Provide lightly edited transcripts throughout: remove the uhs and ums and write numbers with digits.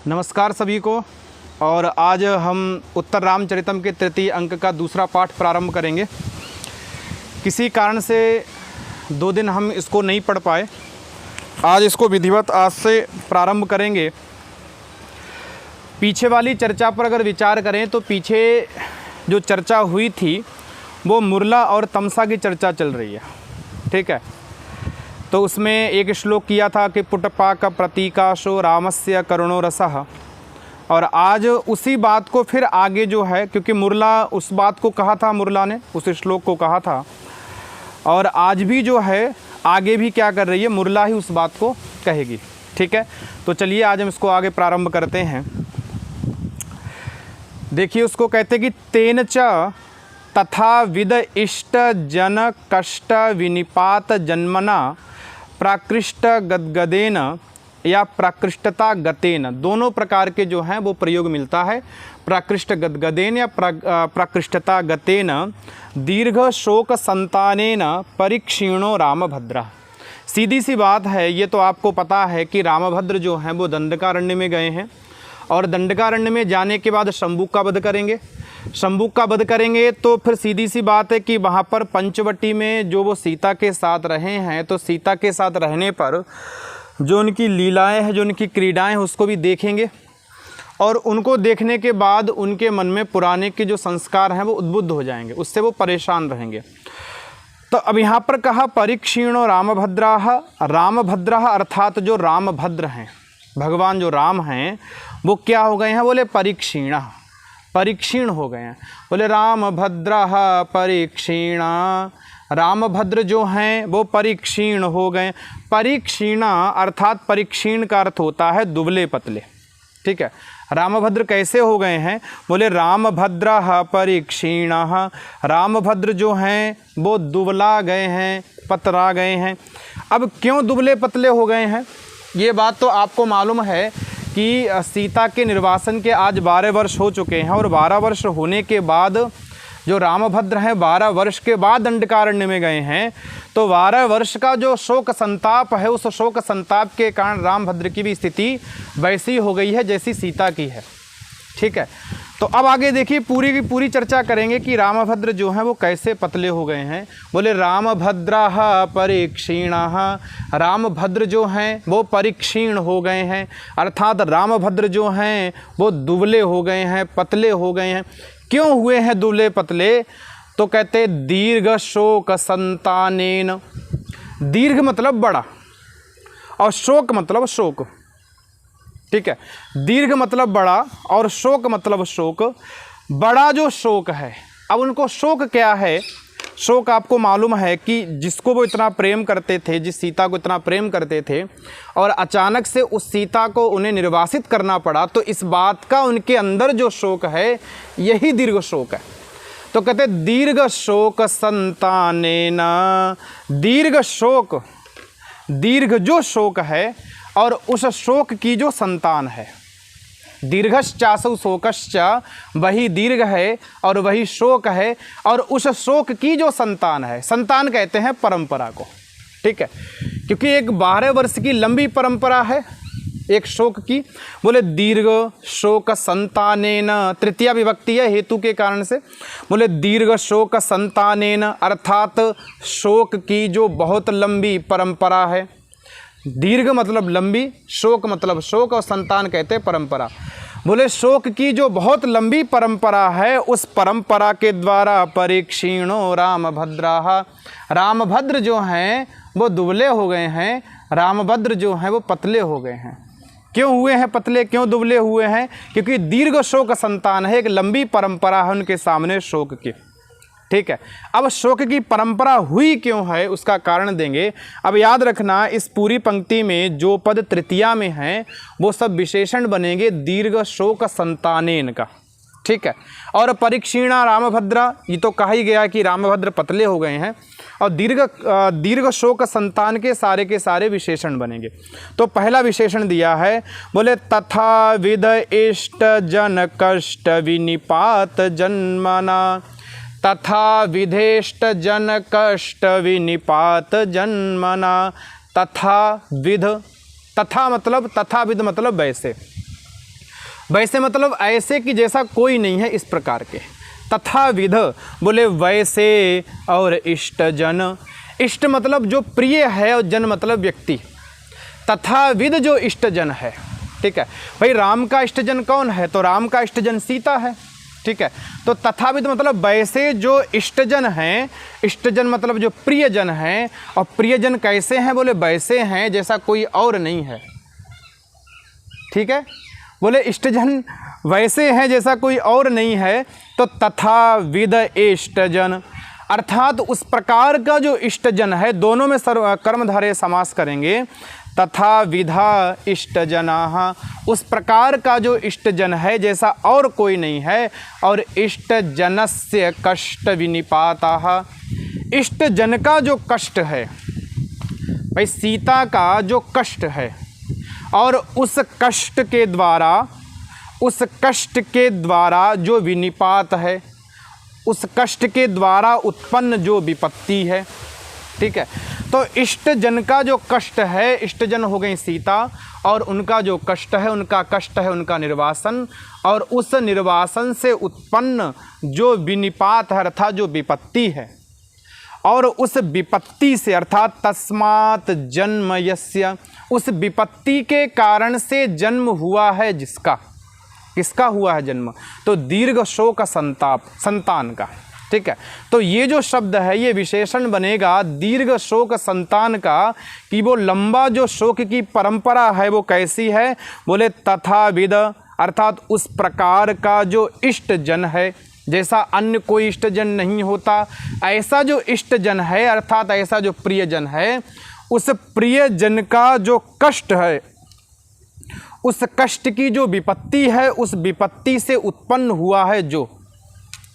नमस्कार सभी को। और आज हम उत्तर रामचरितम के तृतीय अंक का दूसरा पाठ प्रारंभ करेंगे। किसी कारण से 2 दिन हम इसको नहीं पढ़ पाए, आज इसको विधिवत आज से प्रारंभ करेंगे। पीछे वाली चर्चा पर अगर विचार करें तो पीछे जो चर्चा हुई थी वो मुरला और तमसा की चर्चा चल रही है, ठीक है। तो उसमें एक श्लोक किया था कि पुटपाक प्रतीकाशो रामस्य करुणो रसः, और आज उसी बात को फिर आगे जो है, क्योंकि मुरला उस बात को कहा था, मुरला ने उस श्लोक को कहा था, और आज भी जो है आगे भी क्या कर रही है, मुरला ही उस बात को कहेगी, ठीक है। तो चलिए आज हम इसको आगे प्रारंभ करते हैं। देखिए उसको कहते कि तेन च तथा विद इष्ट जन कष्ट विनिपात जन्मना प्राकृष्ट गदगदेन या प्राकृष्टता गतेन, दोनों प्रकार के जो हैं वो प्रयोग मिलता है। प्राकृष्ट गदगदेन या प्राकृष्टता गतेन दीर्घ शोक संतानेन परिक्षीणो रामभद्र। सीधी सी बात है, ये तो आपको पता है कि रामभद्र जो हैं वो दंडकारण्य में गए हैं, और दंडकारण्य में जाने के बाद शंबुक का वध करेंगे। शंबुक का वध करेंगे तो फिर सीधी सी बात है कि वहाँ पर पंचवटी में जो वो सीता के साथ रहे हैं, तो सीता के साथ रहने पर जो उनकी लीलाएं हैं, जो उनकी क्रीडाएं हैं, उसको भी देखेंगे, और उनको देखने के बाद उनके मन में पुराने के जो संस्कार हैं वो उद्बुद्ध हो जाएंगे, उससे वो परेशान रहेंगे। तो अब यहाँ पर कहा परिक्षीणो रामभद्राः, रामभद्राः अर्थात जो रामभद्र हैं, भगवान जो राम हैं वो क्या हो गए हैं, बोले परीक्षीणः, परीक्षीण हो गए हैं। बोले रामभद्राः परीक्षीणा, रामभद्र जो हैं वो परीक्षीण हो गए। परीक्षीणा अर्थात परीक्षीण का अर्थ होता है दुबले पतले, ठीक है। रामभद्र कैसे हो गए हैं, बोले रामभद्राः परीक्षीणाः, रामभद्र जो हैं वो दुबला गए हैं, पतरा गए हैं। अब क्यों दुबले पतले हो गए हैं, ये बात तो आपको मालूम है कि सीता के निर्वासन के आज 12 वर्ष हो चुके हैं, और 12 वर्ष होने के बाद जो रामभद्र हैं 12 वर्ष के बाद दंडकारण्य में गए हैं, तो 12 वर्ष का जो शोक संताप है, उस शोक संताप के कारण रामभद्र की भी स्थिति वैसी हो गई है जैसी सीता की है, ठीक है। तो अब आगे देखिए पूरी की पूरी चर्चा करेंगे कि रामभद्र जो हैं वो कैसे पतले हो गए हैं। बोले रामभद्राः परीक्षीणाः, रामभद्र जो हैं वो परीक्षीण हो गए हैं, अर्थात रामभद्र जो हैं वो दुबले हो गए हैं, पतले हो गए हैं। क्यों हुए हैं दुबले पतले, तो कहते दीर्घ शोक संतानेन, दीर्घ मतलब बड़ा और शोक मतलब शोक, ठीक है। दीर्घ मतलब बड़ा और शोक मतलब शोक। बड़ा जो शोक है, अब उनको शोक क्या है, शोक आपको मालूम है कि जिसको वो इतना प्रेम करते थे, जिस सीता को इतना प्रेम करते थे, और अचानक से उस सीता को उन्हें निर्वासित करना पड़ा, तो इस बात का उनके अंदर जो शोक है यही दीर्घ शोक है। तो कहते दीर्घ शोक संतानेन, दीर्घ शोक, दीर्घ जो शोक है और उस शोक की जो संतान है, दीर्घश्चासौ शोकश्च, वही दीर्घ है और वही शोक है, और उस शोक की जो संतान है, संतान कहते हैं परंपरा को, ठीक है, क्योंकि एक 12 वर्ष की लंबी परंपरा है एक शोक की। बोले दीर्घ शोक संतानेन, तृतीया विभक्ति है हेतु के कारण से। बोले दीर्घ शोक संतानेन अर्थात शोक की जो बहुत लंबी परंपरा है। दीर्घ मतलब लंबी, शोक मतलब शोक, और संतान कहते हैं परंपरा। बोले शोक की जो बहुत लंबी परंपरा है, उस परंपरा के द्वारा परीक्षीणो रामभद्राः, रामभद्र जो हैं वो दुबले हो गए हैं, रामभद्र जो हैं वो पतले हो गए हैं। क्यों हुए हैं पतले, क्यों दुबले हुए हैं, क्योंकि दीर्घ शोक संतान है, एक लंबी परंपरा है उनके सामने शोक की, ठीक है। अब शोक की परंपरा हुई क्यों है उसका कारण देंगे। अब याद रखना इस पूरी पंक्ति में जो पद तृतीया में हैं वो सब विशेषण बनेंगे दीर्घ शोक संतानेन का, ठीक है। और परीक्षीणा रामभद्रा, ये तो कहा ही गया कि रामभद्र पतले हो गए हैं, और दीर्घ शोक संतान के सारे विशेषण बनेंगे। तो पहला विशेषण दिया है, बोले तथा विद इष्ट जन कष्ट विनिपात जन्मना, तथा विधेष्ट जन कष्ट विनिपात जन्मना, तथा विध, तथा मतलब तथा विध मतलब वैसे, वैसे मतलब ऐसे कि जैसा कोई नहीं है, इस प्रकार के। तथा विध बोले वैसे और इष्ट जन। इष्ट मतलब जो प्रिय है और जन मतलब व्यक्ति। तथा विध जो इष्ट जन है, ठीक है भाई। राम का इष्ट जन कौन है? तो राम का इष्ट जन सीता है, ठीक है। तो तथाविध मतलब वैसे जो इष्टजन हैं, इष्टजन मतलब जो प्रियजन हैं, और प्रियजन कैसे हैं? बोले वैसे हैं जैसा कोई और नहीं है, ठीक है। बोले इष्टजन वैसे हैं जैसा कोई और नहीं है। तो तथाविध इष्टजन अर्थात उस प्रकार का जो इष्टजन है, दोनों में कर्मधारय समास करेंगे। तथा विधा इष्टजनाः, उस प्रकार का जो इष्टजन है जैसा और कोई नहीं है। और इष्टजनस्य कष्ट विनिपाताः, इष्टजन का जो कष्ट है भाई, सीता का जो कष्ट है, और उस कष्ट के द्वारा जो विनिपात है, उस कष्ट के द्वारा उत्पन्न जो विपत्ति है, ठीक है। तो इष्टजन का जो कष्ट है, इष्टजन हो गई सीता, और उनका जो कष्ट है, उनका कष्ट है उनका निर्वासन, और उस निर्वासन से उत्पन्न जो विनिपात है अर्थात जो विपत्ति है, और उस विपत्ति से अर्थात तस्मात् जन्म यस्य, उस विपत्ति के कारण से जन्म हुआ है जिसका, किसका हुआ है जन्म? तो दीर्घ शोक संताप, संतान का, ठीक है। तो ये जो शब्द है ये विशेषण बनेगा दीर्घ शोक संतान का, कि वो लंबा जो शोक की परंपरा है वो कैसी है? बोले तथाविध अर्थात उस प्रकार का जो इष्ट जन है, जैसा अन्य कोई इष्टजन नहीं होता, ऐसा जो इष्टजन है अर्थात ऐसा जो प्रियजन है, उस प्रियजन का जो कष्ट है, उस कष्ट की जो विपत्ति है, उस विपत्ति से उत्पन्न हुआ है जो,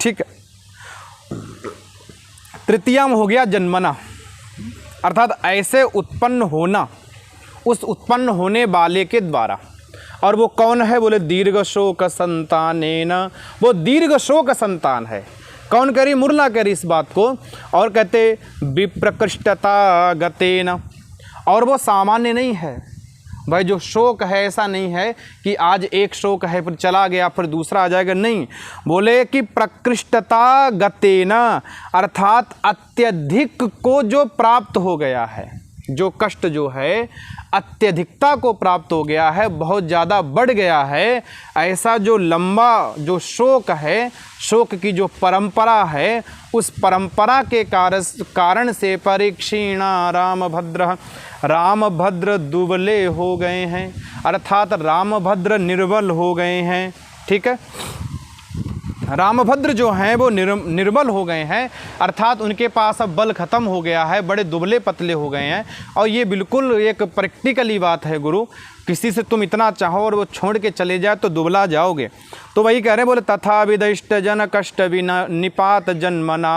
ठीक है। तृतीया में हो गया जन्मना, अर्थात ऐसे उत्पन्न होना, उस उत्पन्न होने वाले के द्वारा। और वो कौन है? बोले दीर्घ शोक संतानेन, वो दीर्घ शोक संतान है। कौन कह रही? मुरला कह रही इस बात को, और कहते विप्रकृष्टता गतेन, और वो सामान्य नहीं है भाई। जो शोक है ऐसा नहीं है कि आज एक शोक है फिर चला गया फिर दूसरा आ जाएगा, नहीं। बोले कि प्रकृष्टता गतेन अर्थात अत्यधिक को जो प्राप्त हो गया है, जो कष्ट जो है अत्यधिकता को प्राप्त हो गया है, बहुत ज़्यादा बढ़ गया है, ऐसा जो लंबा जो शोक है, शोक की जो परंपरा है, उस परंपरा के कारण से परीक्षीणा रामभद्र, रामभद्र दुबले हो गए हैं, अर्थात रामभद्र निर्बल हो गए हैं, ठीक है। रामभद्र जो हैं वो निर्बल हो गए हैं, अर्थात उनके पास अब बल खत्म हो गया है, बड़े दुबले पतले हो गए हैं। और ये बिल्कुल एक प्रैक्टिकली बात है गुरु, किसी से तुम इतना चाहो और वो छोड़ के चले जाए तो दुबला जाओगे। तो वही कह रहे हैं, बोले तथा विदिष्ट जन कष्ट निपात जन्मना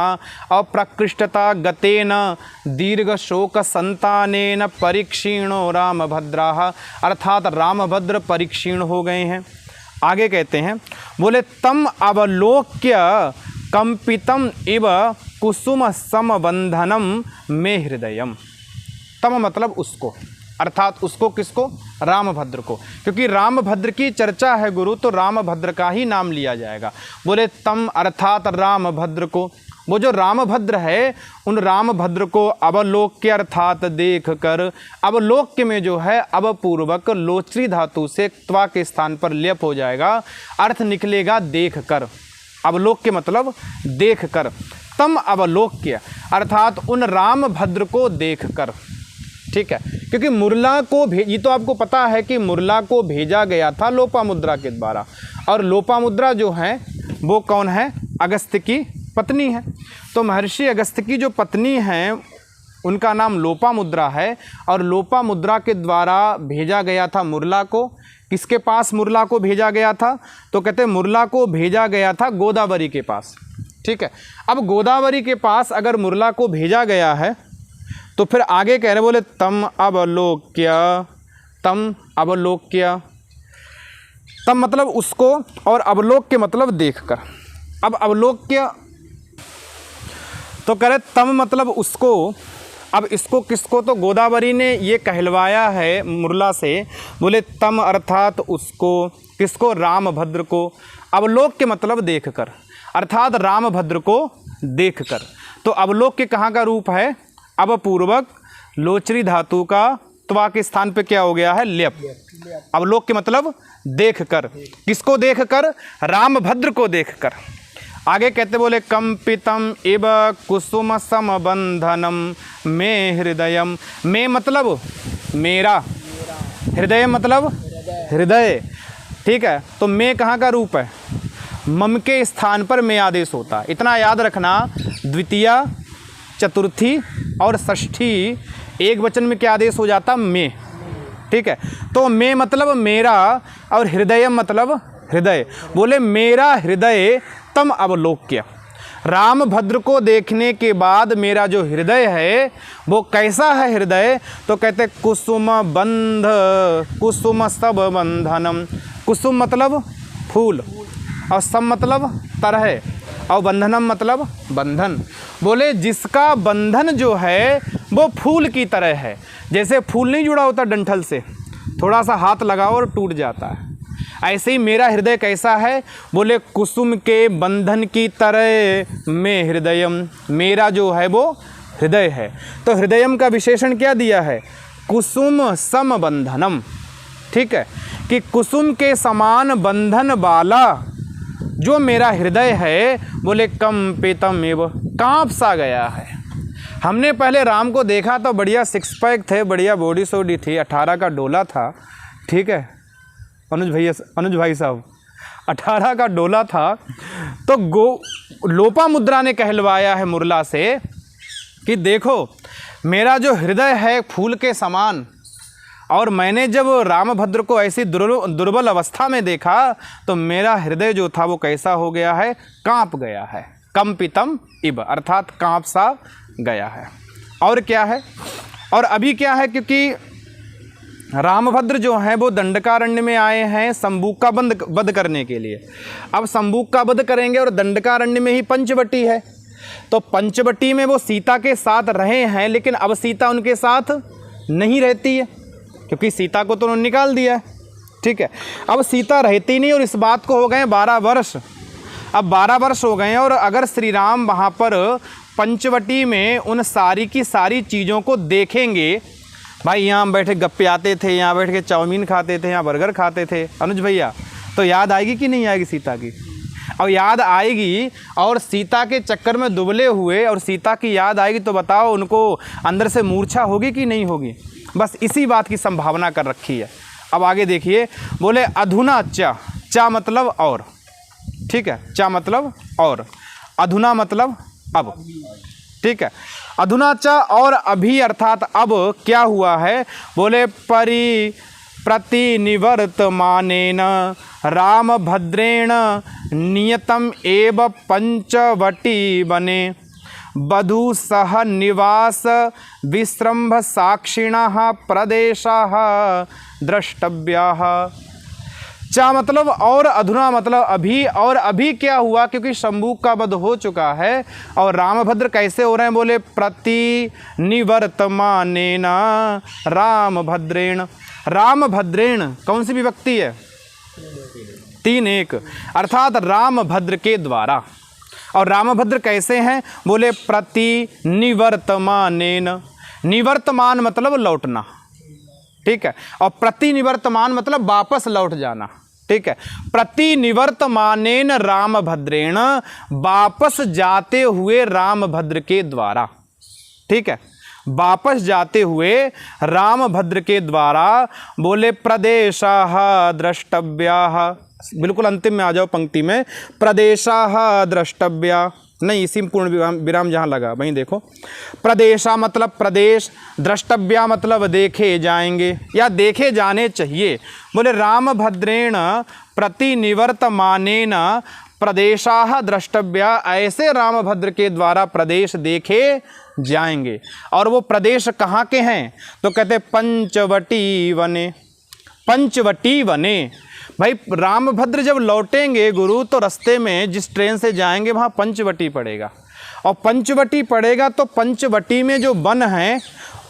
अप्रकृष्टता गतेन दीर्घ शोक संतानेन परीक्षीणो रामभद्राः, अर्थात रामभद्र परीक्षीण हो गए हैं। आगे कहते हैं, बोले तम अवलोक्य कंपितम इव कुसुम समबंधनम में हृदयम। तम मतलब उसको, अर्थात उसको किसको? रामभद्र को, क्योंकि रामभद्र की चर्चा है गुरु, तो रामभद्र का ही नाम लिया जाएगा। बोले तम अर्थात रामभद्र को, वो जो रामभद्र है उन रामभद्र को अवलोक्य अर्थात देख कर, अवलोक्य में जो है अवपूर्वक लोचरी धातु से त्वा के स्थान पर लेप हो जाएगा, अर्थ निकलेगा देख कर। अवलोक्य मतलब देख कर, तम अवलोक्य अर्थात उन रामभद्र को देख कर, ठीक है। क्योंकि मुरला को ये तो आपको पता है कि मुरला को भेजा गया था लोपामुद्रा के द्वारा, और लोपामुद्रा जो है वो कौन है? अगस्त्य की पत्नी है। तो महर्षि अगस्त्य की जो पत्नी हैं उनका नाम लोपामुद्रा है, और लोपामुद्रा के द्वारा भेजा गया था मुरला को। किसके पास मुरला को भेजा गया था? तो कहते हैं मुरला को भेजा गया था गोदावरी के पास, ठीक है। अब गोदावरी के पास अगर मुरला को भेजा गया है तो फिर आगे कह रहे, बोले तम अवलोक्य, तम अवलोक्य, तम मतलब उसको, और अवलोक्य मतलब देखकर। अब अवलोक्य तो कह रहे तम मतलब उसको, अब इसको किसको, तो गोदावरी ने ये कहलवाया है मुरला से, बोले तम अर्थात उसको, किसको, रामभद्र को, अवलोक के मतलब देखकर, अर्थात रामभद्र को देखकर। तो अवलोक के कहाँ का रूप है, अवपूर्वक लोचरी धातु का त्वा के स्थान पे क्या हो गया है, लेप। अवलोक के मतलब देखकर, किसको देखकर, रामभद्र को देखकर। आगे कहते बोले कंपितम इव कुसुम समबंधनम में हृदयम, में मतलब मेरा, हृदय मतलब हृदय, ठीक है। तो में कहाँ का रूप है, मम के स्थान पर में आदेश होता है, इतना याद रखना। द्वितीया, चतुर्थी और षष्ठी एक वचन में क्या आदेश हो जाता, में, ठीक है। तो में मतलब मेरा और हृदय मतलब हृदय। बोले मेरा हृदय तम अवलोक्य, रामभद्र को देखने के बाद मेरा जो हृदय है वो कैसा है हृदय, तो कहते कुसुम बंध, कुसुम सब बंधनम, कुसुम मतलब फूल और सब मतलब तरह और बंधनम मतलब बंधन। बोले जिसका बंधन जो है वो फूल की तरह है, जैसे फूल नहीं जुड़ा होता डंठल से, थोड़ा सा हाथ लगाओ और टूट जाता है, ऐसे ही मेरा हृदय कैसा है, बोले कुसुम के बंधन की तरह में हृदयम, मेरा जो है वो हृदय है। तो हृदयम का विशेषण क्या दिया है, कुसुम सम बंधनम, ठीक है, कि कुसुम के समान बंधन वाला जो मेरा हृदय है, बोले कंपितम एव, कांप सा गया है। हमने पहले राम को देखा तो बढ़िया सिक्स पैक थे, बढ़िया बॉडी सोडी थी, 18 का डोला था, ठीक है अनुज भाई साहब, 18 का डोला था। तो लोपा मुद्रा ने कहलवाया है मुरला से कि देखो मेरा जो हृदय है फूल के समान, और मैंने जब रामभद्र को ऐसी दुर्बल अवस्था में देखा तो मेरा हृदय जो था वो कैसा हो गया है, कांप गया है, कंपितम इब, अर्थात कांप सा गया है। और क्या है, और अभी क्या है, क्योंकि रामभद्र जो हैं वो दंडकारण्य में आए हैं शंबूक का वध करने के लिए। अब शंबूक का वध करेंगे और दंडकारण्य में ही पंचवटी है, तो पंचवटी में वो सीता के साथ रहे हैं, लेकिन अब सीता उनके साथ नहीं रहती है क्योंकि सीता को तो उन्होंने निकाल दिया है, ठीक है। अब सीता रहती नहीं और इस बात को हो गए 12 वर्ष, अब 12 वर्ष हो गए हैं, और अगर श्री राम वहाँ पर पंचवटी में उन सारी की सारी चीज़ों को देखेंगे, भाई यहाँ बैठे गप्पे आते थे, यहाँ बैठ के चाउमीन खाते थे, यहाँ बर्गर खाते थे अनुज भैया, तो याद आएगी कि नहीं आएगी सीता की, और याद आएगी, और सीता के चक्कर में दुबले हुए और सीता की याद आएगी तो बताओ उनको अंदर से मूर्छा होगी कि नहीं होगी, बस इसी बात की संभावना कर रखी है। अब आगे देखिए, बोले अधुना चा, चा मतलब और, ठीक है, चा मतलब और, अधुना मतलब अब, ठीक है। अधुना चा और अभी अर्थात अब क्या हुआ है, बोले प्रतिनिवर्तमानेन रामभद्रेण नियतम एव पंचवटी बने बधू सह निवास विश्रम्भ साक्षिणः प्रदेशः द्रष्टव्यः। चा मतलब और, अधुना मतलब अभी, और अभी क्या हुआ, क्योंकि शंबूक का वध हो चुका है और रामभद्र कैसे हो रहे हैं, बोले प्रतिनिवर्तमानेन रामभद्रेण, रामभद्रेण कौन सी विभक्ति है, 3-1, अर्थात रामभद्र के द्वारा। और रामभद्र कैसे हैं, बोले प्रतिनिवर्तमानेन, निवर्तमान मतलब लौटना, ठीक है, और प्रतिनिवर्तमान मतलब वापस लौट जाना, ठीक है। प्रतिनिवर्तमानेन रामभद्रेण, वापस जाते हुए रामभद्र के द्वारा, ठीक है, वापस जाते हुए रामभद्र के द्वारा, बोले प्रदेशाः द्रष्टव्याः, बिल्कुल अंतिम में आ जाओ पंक्ति में, प्रदेशाः द्रष्टव्या, नहीं इसी पूर्ण विराम जहाँ लगा वहीं देखो, प्रदेशा मतलब प्रदेश, द्रष्टव्या मतलब देखे जाएंगे या देखे जाने चाहिए। बोले रामभद्रेण प्रतिनिवर्तमानेन प्रदेशाः द्रष्टव्या, ऐसे रामभद्र के द्वारा प्रदेश देखे जाएंगे। और वो प्रदेश कहाँ के हैं, तो कहते पंचवटी वने, पंचवटी वने। भाई रामभद्र जब लौटेंगे गुरु तो रास्ते में जिस ट्रेन से जाएंगे वहाँ पंचवटी पड़ेगा, और पंचवटी पड़ेगा तो पंचवटी में जो वन हैं,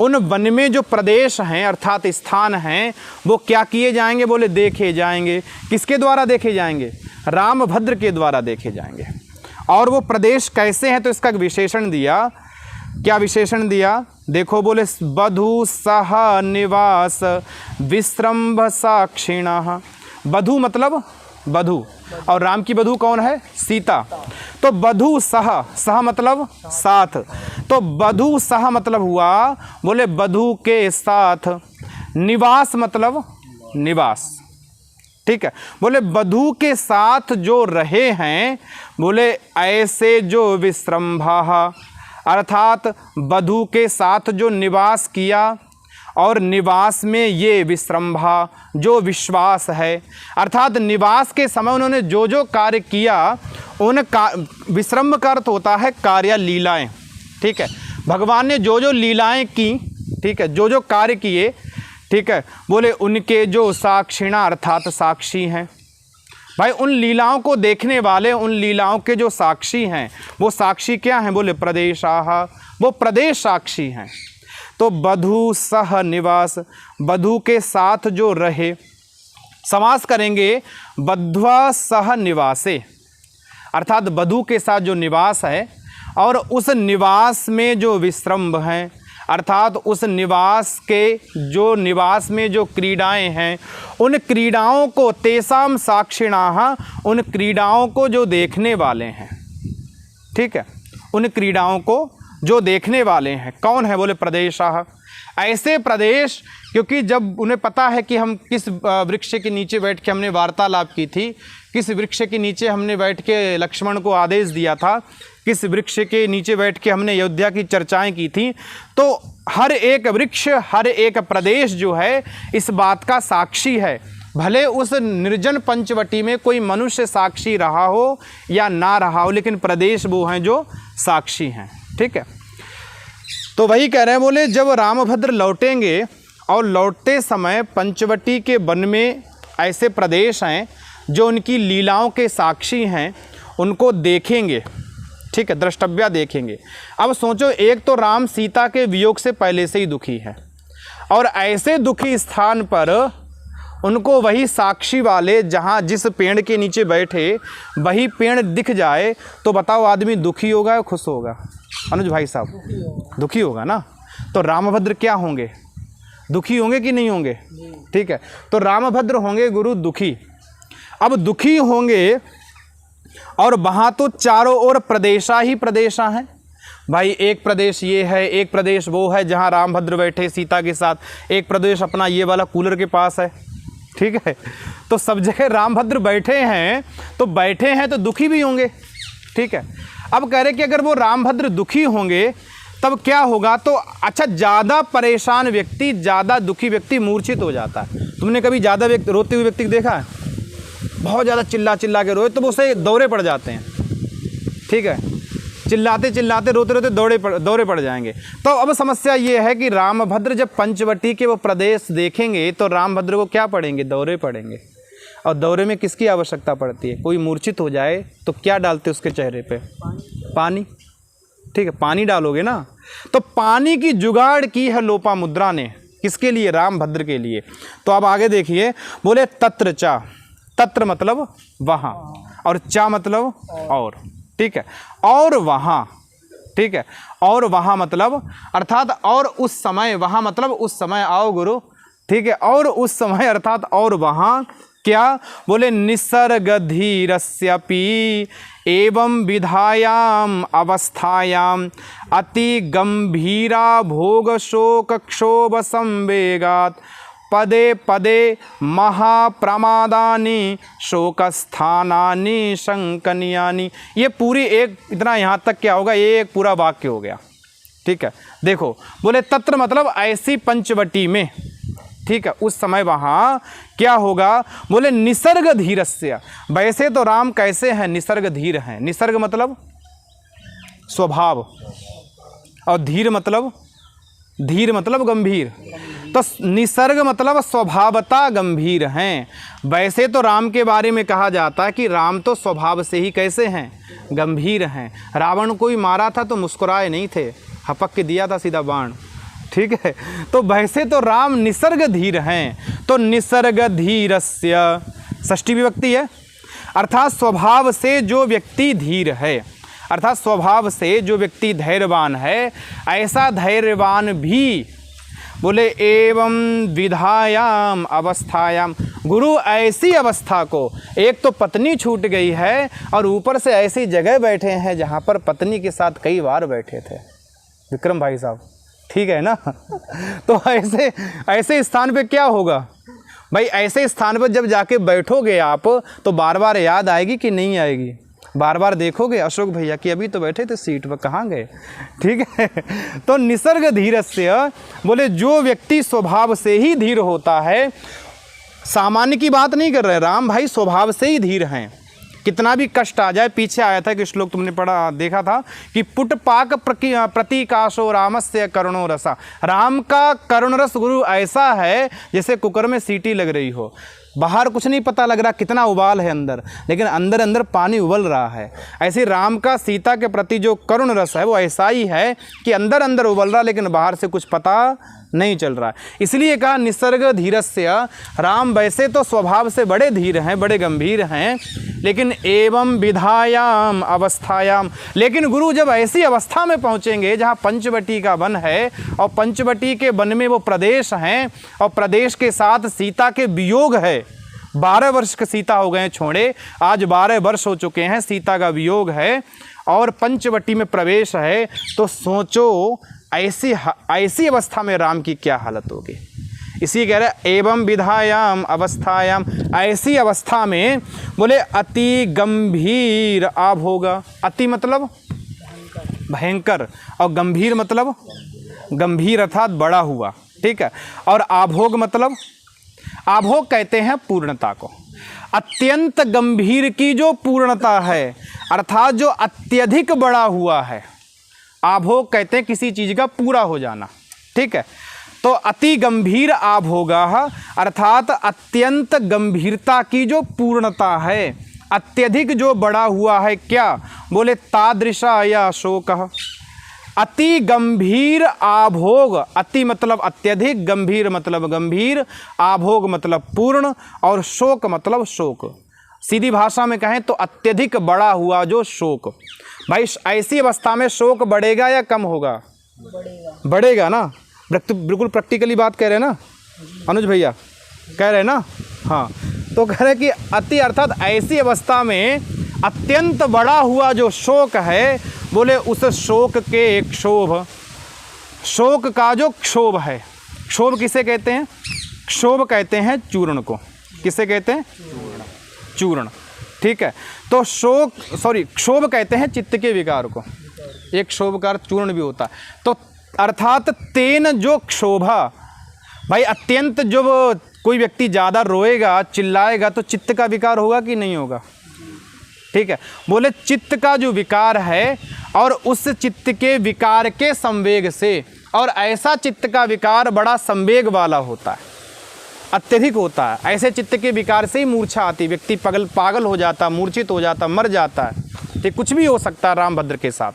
उन वन में जो प्रदेश हैं अर्थात स्थान हैं, वो क्या किए जाएंगे? बोले देखे जाएंगे। किसके द्वारा देखे जाएंगे? रामभद्र के द्वारा देखे जाएंगे। और वो प्रदेश कैसे हैं? तो इसका विशेषण दिया। क्या विशेषण दिया? देखो, बोले बधू सह निवास विश्रम्भ साक्षिणः। बधू मतलब बधू, और राम की बधू कौन है? सीता। तो बधू सह, सह मतलब साथ, तो बधू सह मतलब हुआ बोले बधू के साथ, निवास मतलब निवास। ठीक है, बोले बधू के साथ जो रहे हैं, बोले ऐसे जो विश्रम्भा, अर्थात बधू के साथ जो निवास किया, और निवास में ये विश्रम्भा जो विश्वास है, अर्थात निवास के समय उन्होंने जो जो कार्य किया, उन विश्रम्भ का अर्थ होता है कार्य, लीलाएं। ठीक है, भगवान ने जो जो लीलाएं की, ठीक है, जो जो कार्य किए, ठीक है, बोले उनके जो साक्षिणा अर्थात साक्षी हैं। भाई उन लीलाओं को देखने वाले, उन लीलाओं के जो साक्षी हैं, वो साक्षी क्या हैं? बोले प्रदेशाः, वो प्रदेश साक्षी हैं। तो बधू सह निवास, बधू के साथ जो रहे, समास करेंगे बध्वा सह निवासे, अर्थात बधू के साथ जो निवास है और उस निवास में जो विश्रम्भ हैं, अर्थात उस निवास में जो क्रीडाएं हैं, उन क्रीडाओं को तेसाम साक्षिणाः, उन क्रीडाओं को जो देखने वाले हैं। ठीक है, उन क्रीडाओं को जो देखने वाले हैं कौन है? बोले प्रदेशाः। ऐसे प्रदेश, क्योंकि जब उन्हें पता है कि हम किस वृक्ष के नीचे बैठ के हमने वार्तालाप की थी, किस वृक्ष के नीचे हमने बैठ के लक्ष्मण को आदेश दिया था, किस वृक्ष के नीचे बैठ के हमने अयोध्या की चर्चाएं की थी, तो हर एक वृक्ष, हर एक प्रदेश जो है इस बात का साक्षी है। भले उस निर्जन पंचवटी में कोई मनुष्य साक्षी रहा हो या ना रहा हो, लेकिन प्रदेश वो हैं जो साक्षी हैं। ठीक है, तो वही कह रहे हैं, बोले जब रामभद्र लौटेंगे और लौटते समय पंचवटी के वन में ऐसे प्रदेश हैं जो उनकी लीलाओं के साक्षी हैं, उनको देखेंगे। ठीक है, द्रष्टव्या देखेंगे। अब सोचो, एक तो राम सीता के वियोग से पहले से ही दुखी है, और ऐसे दुखी स्थान पर उनको वही साक्षी वाले, जहाँ जिस पेड़ के नीचे बैठे वही पेड़ दिख जाए, तो बताओ आदमी दुखी होगा या खुश होगा? अनुज भाई साहब, दुखी होगा ना। तो रामभद्र क्या होंगे? दुखी होंगे कि नहीं होंगे? ठीक है, तो रामभद्र होंगे गुरु दुखी। अब दुखी होंगे, और वहाँ तो चारों ओर प्रदेशा ही प्रदेशा हैं। भाई एक प्रदेश ये है, एक प्रदेश वो है जहाँ रामभद्र बैठे सीता के साथ, एक प्रदेश अपना ये वाला कूलर के पास है। ठीक है, तो सब जगह रामभद्र बैठे हैं, तो बैठे हैं तो दुखी भी होंगे। ठीक है, अब कह रहे कि अगर वो रामभद्र दुखी होंगे तब क्या होगा? तो अच्छा, ज़्यादा परेशान व्यक्ति, ज़्यादा दुखी व्यक्ति मूर्छित हो जाता है। तुमने कभी ज़्यादा रोते हुए व्यक्ति को देखा है? बहुत ज़्यादा चिल्ला चिल्ला के रोए तो वो उसे दौरे पड़ जाते हैं। ठीक है, चिल्लाते चिल्लाते रोते रोते दौरे पड़ जाएंगे। तो अब समस्या ये है कि रामभद्र जब पंचवटी के वो प्रदेश देखेंगे तो रामभद्र को क्या पड़ेंगे? दौरे पड़ेंगे। और दौरे में किसकी आवश्यकता पड़ती है? कोई मूर्छित हो जाए तो क्या डालते उसके चेहरे पे? पानी। ठीक है, पानी डालोगे ना। तो पानी की जुगाड़ की है लोपामुद्रा ने, किसके लिए? रामभद्र के लिए। तो अब आगे देखिए, बोले तत्र चा, तत्र मतलब वहाँ, और चा मतलब और। ठीक है, और वहाँ। ठीक है, और वहाँ मतलब अर्थात और उस समय, वहाँ मतलब उस समय आओ गुरु। ठीक है, और उस समय अर्थात और वहाँ क्या? बोले निसर्गधीरस्यपि एवं विधायाम अवस्थायाम अति गंभीरा भोग शोक क्षोभ संवेगात् पदे पदे महाप्रमादानि शोकस्थानानि शंकनीयानि। ये पूरी एक, इतना यहाँ तक क्या होगा? ये एक पूरा वाक्य हो गया। ठीक है, देखो, बोले तत्र मतलब ऐसी पंचवटी में। ठीक है, उस समय वहाँ क्या होगा? बोले निसर्ग धीरस्य। वैसे तो राम कैसे हैं? निसर्ग धीर हैं। निसर्ग मतलब स्वभाव, और धीर मतलब गंभीर। तो निसर्ग मतलब स्वभावता गंभीर हैं। वैसे तो राम के बारे में कहा जाता है कि राम तो स्वभाव से ही कैसे हैं, गंभीर हैं। रावण को ही मारा था तो मुस्कुराए नहीं थे, हपक के दिया था सीधा बाण, ठीक है। तो वैसे तो राम निसर्ग धीर हैं। तो निसर्ग धीरस्य षष्ठी विभक्ति है, अर्थात स्वभाव से जो व्यक्ति धीर है, अर्थात स्वभाव से जो व्यक्ति धैर्यवान है, ऐसा धैर्यवान भी बोले एवं विधायाम अवस्थायाम, गुरु ऐसी अवस्था को, एक तो पत्नी छूट गई है और ऊपर से ऐसी जगह बैठे हैं जहाँ पर पत्नी के साथ कई बार बैठे थे विक्रम भाई साहब, ठीक है ना। तो ऐसे स्थान पे क्या होगा भाई, ऐसे स्थान पर जब जाके बैठोगे आप तो बार बार याद आएगी कि नहीं आएगी, बार बार देखोगे अशोक भैया कि अभी तो बैठे थे सीट पर, कहाँ गए, ठीक है। तो निसर्ग धीरस्य बोले जो व्यक्ति स्वभाव से ही धीर होता है, सामान्य की बात नहीं कर रहे, राम भाई स्वभाव से ही धीर हैं। कितना भी कष्ट आ जाए, पीछे आया था कि श्लोक तुमने पढ़ा देखा था कि पुटपाक प्रतीकाशो रामस्य करुणो रसा, राम का करुण रस गुरु ऐसा है जैसे कुकर में सीटी लग रही हो, बाहर कुछ नहीं पता लग रहा कितना उबाल है अंदर, लेकिन अंदर अंदर पानी उबल रहा है। ऐसे राम का सीता के प्रति जो करुण रस है वो ऐसा ही है कि अंदर अंदर उबल रहा लेकिन बाहर से कुछ पता नहीं चल रहा है। इसलिए कहा निसर्ग धीरस्य, राम वैसे तो स्वभाव से बड़े धीर हैं, बड़े गंभीर हैं, लेकिन एवं विधायाम अवस्थायाम, लेकिन गुरु जब ऐसी अवस्था में पहुँचेंगे जहाँ पंचवटी का वन है और पंचवटी के वन में वो प्रदेश हैं और प्रदेश के साथ सीता के वियोग है, 12 वर्ष के सीता हो गए छोड़े, आज 12 वर्ष हो चुके हैं, सीता का वियोग है और पंचवटी में प्रवेश है, तो सोचो ऐसी अवस्था में राम की क्या हालत होगी। इसी कह रहे एवं विधायाम अवस्थायाम, ऐसी अवस्था में बोले अति गंभीर आभ होगा, अति मतलब भयंकर और गंभीर मतलब गंभीर अर्थात बड़ा हुआ, ठीक है। और आभोग मतलब, आभोग कहते हैं पूर्णता को, अत्यंत गंभीर की जो पूर्णता है अर्थात जो अत्यधिक बड़ा हुआ है, आभोग कहते हैं किसी चीज़ का पूरा हो जाना, ठीक है। तो अति गंभीर आभोगा अर्थात अत्यंत गंभीरता की जो पूर्णता है, अत्यधिक जो बड़ा हुआ है, क्या बोले तादृशा या शोक, अति गंभीर आभोग, अति मतलब अत्यधिक, गंभीर मतलब गंभीर, आभोग मतलब पूर्ण और शोक मतलब शोक। सीधी भाषा में कहें तो अत्यधिक बड़ा हुआ जो शोक। भाई ऐसी अवस्था में शोक बढ़ेगा या कम होगा? बढ़ेगा ना, बिल्कुल प्रैक्टिकली बात कह रहे हैं ना अनुज भैया, कह रहे हैं ना, हाँ। तो कह रहे हैं कि अति अर्थात ऐसी अवस्था में अत्यंत बड़ा हुआ जो शोक है, बोले उस शोक के एक क्षोभ, शोक का जो क्षोभ है, क्षोभ किसे कहते हैं? क्षोभ कहते हैं चूर्ण को। किसे कहते हैं? चूर्ण, ठीक है। तो क्षोभ कहते हैं चित्त के विकार को, एक क्षोभ का चूर्ण भी होता है। तो अर्थात तेन जो क्षोभा, भाई अत्यंत जब कोई व्यक्ति ज़्यादा रोएगा चिल्लाएगा तो चित्त का विकार होगा कि नहीं होगा? ठीक है, बोले चित्त का जो विकार है और उस चित्त के विकार के संवेग से, और ऐसा चित्त का विकार बड़ा संवेग वाला होता है, अत्यधिक होता है। ऐसे चित्त के विकार से ही मूर्छा आती, व्यक्ति पागल हो जाता, मूर्छित हो जाता, मर जाता है, ठीक, कुछ भी हो सकता है रामभद्र के साथ।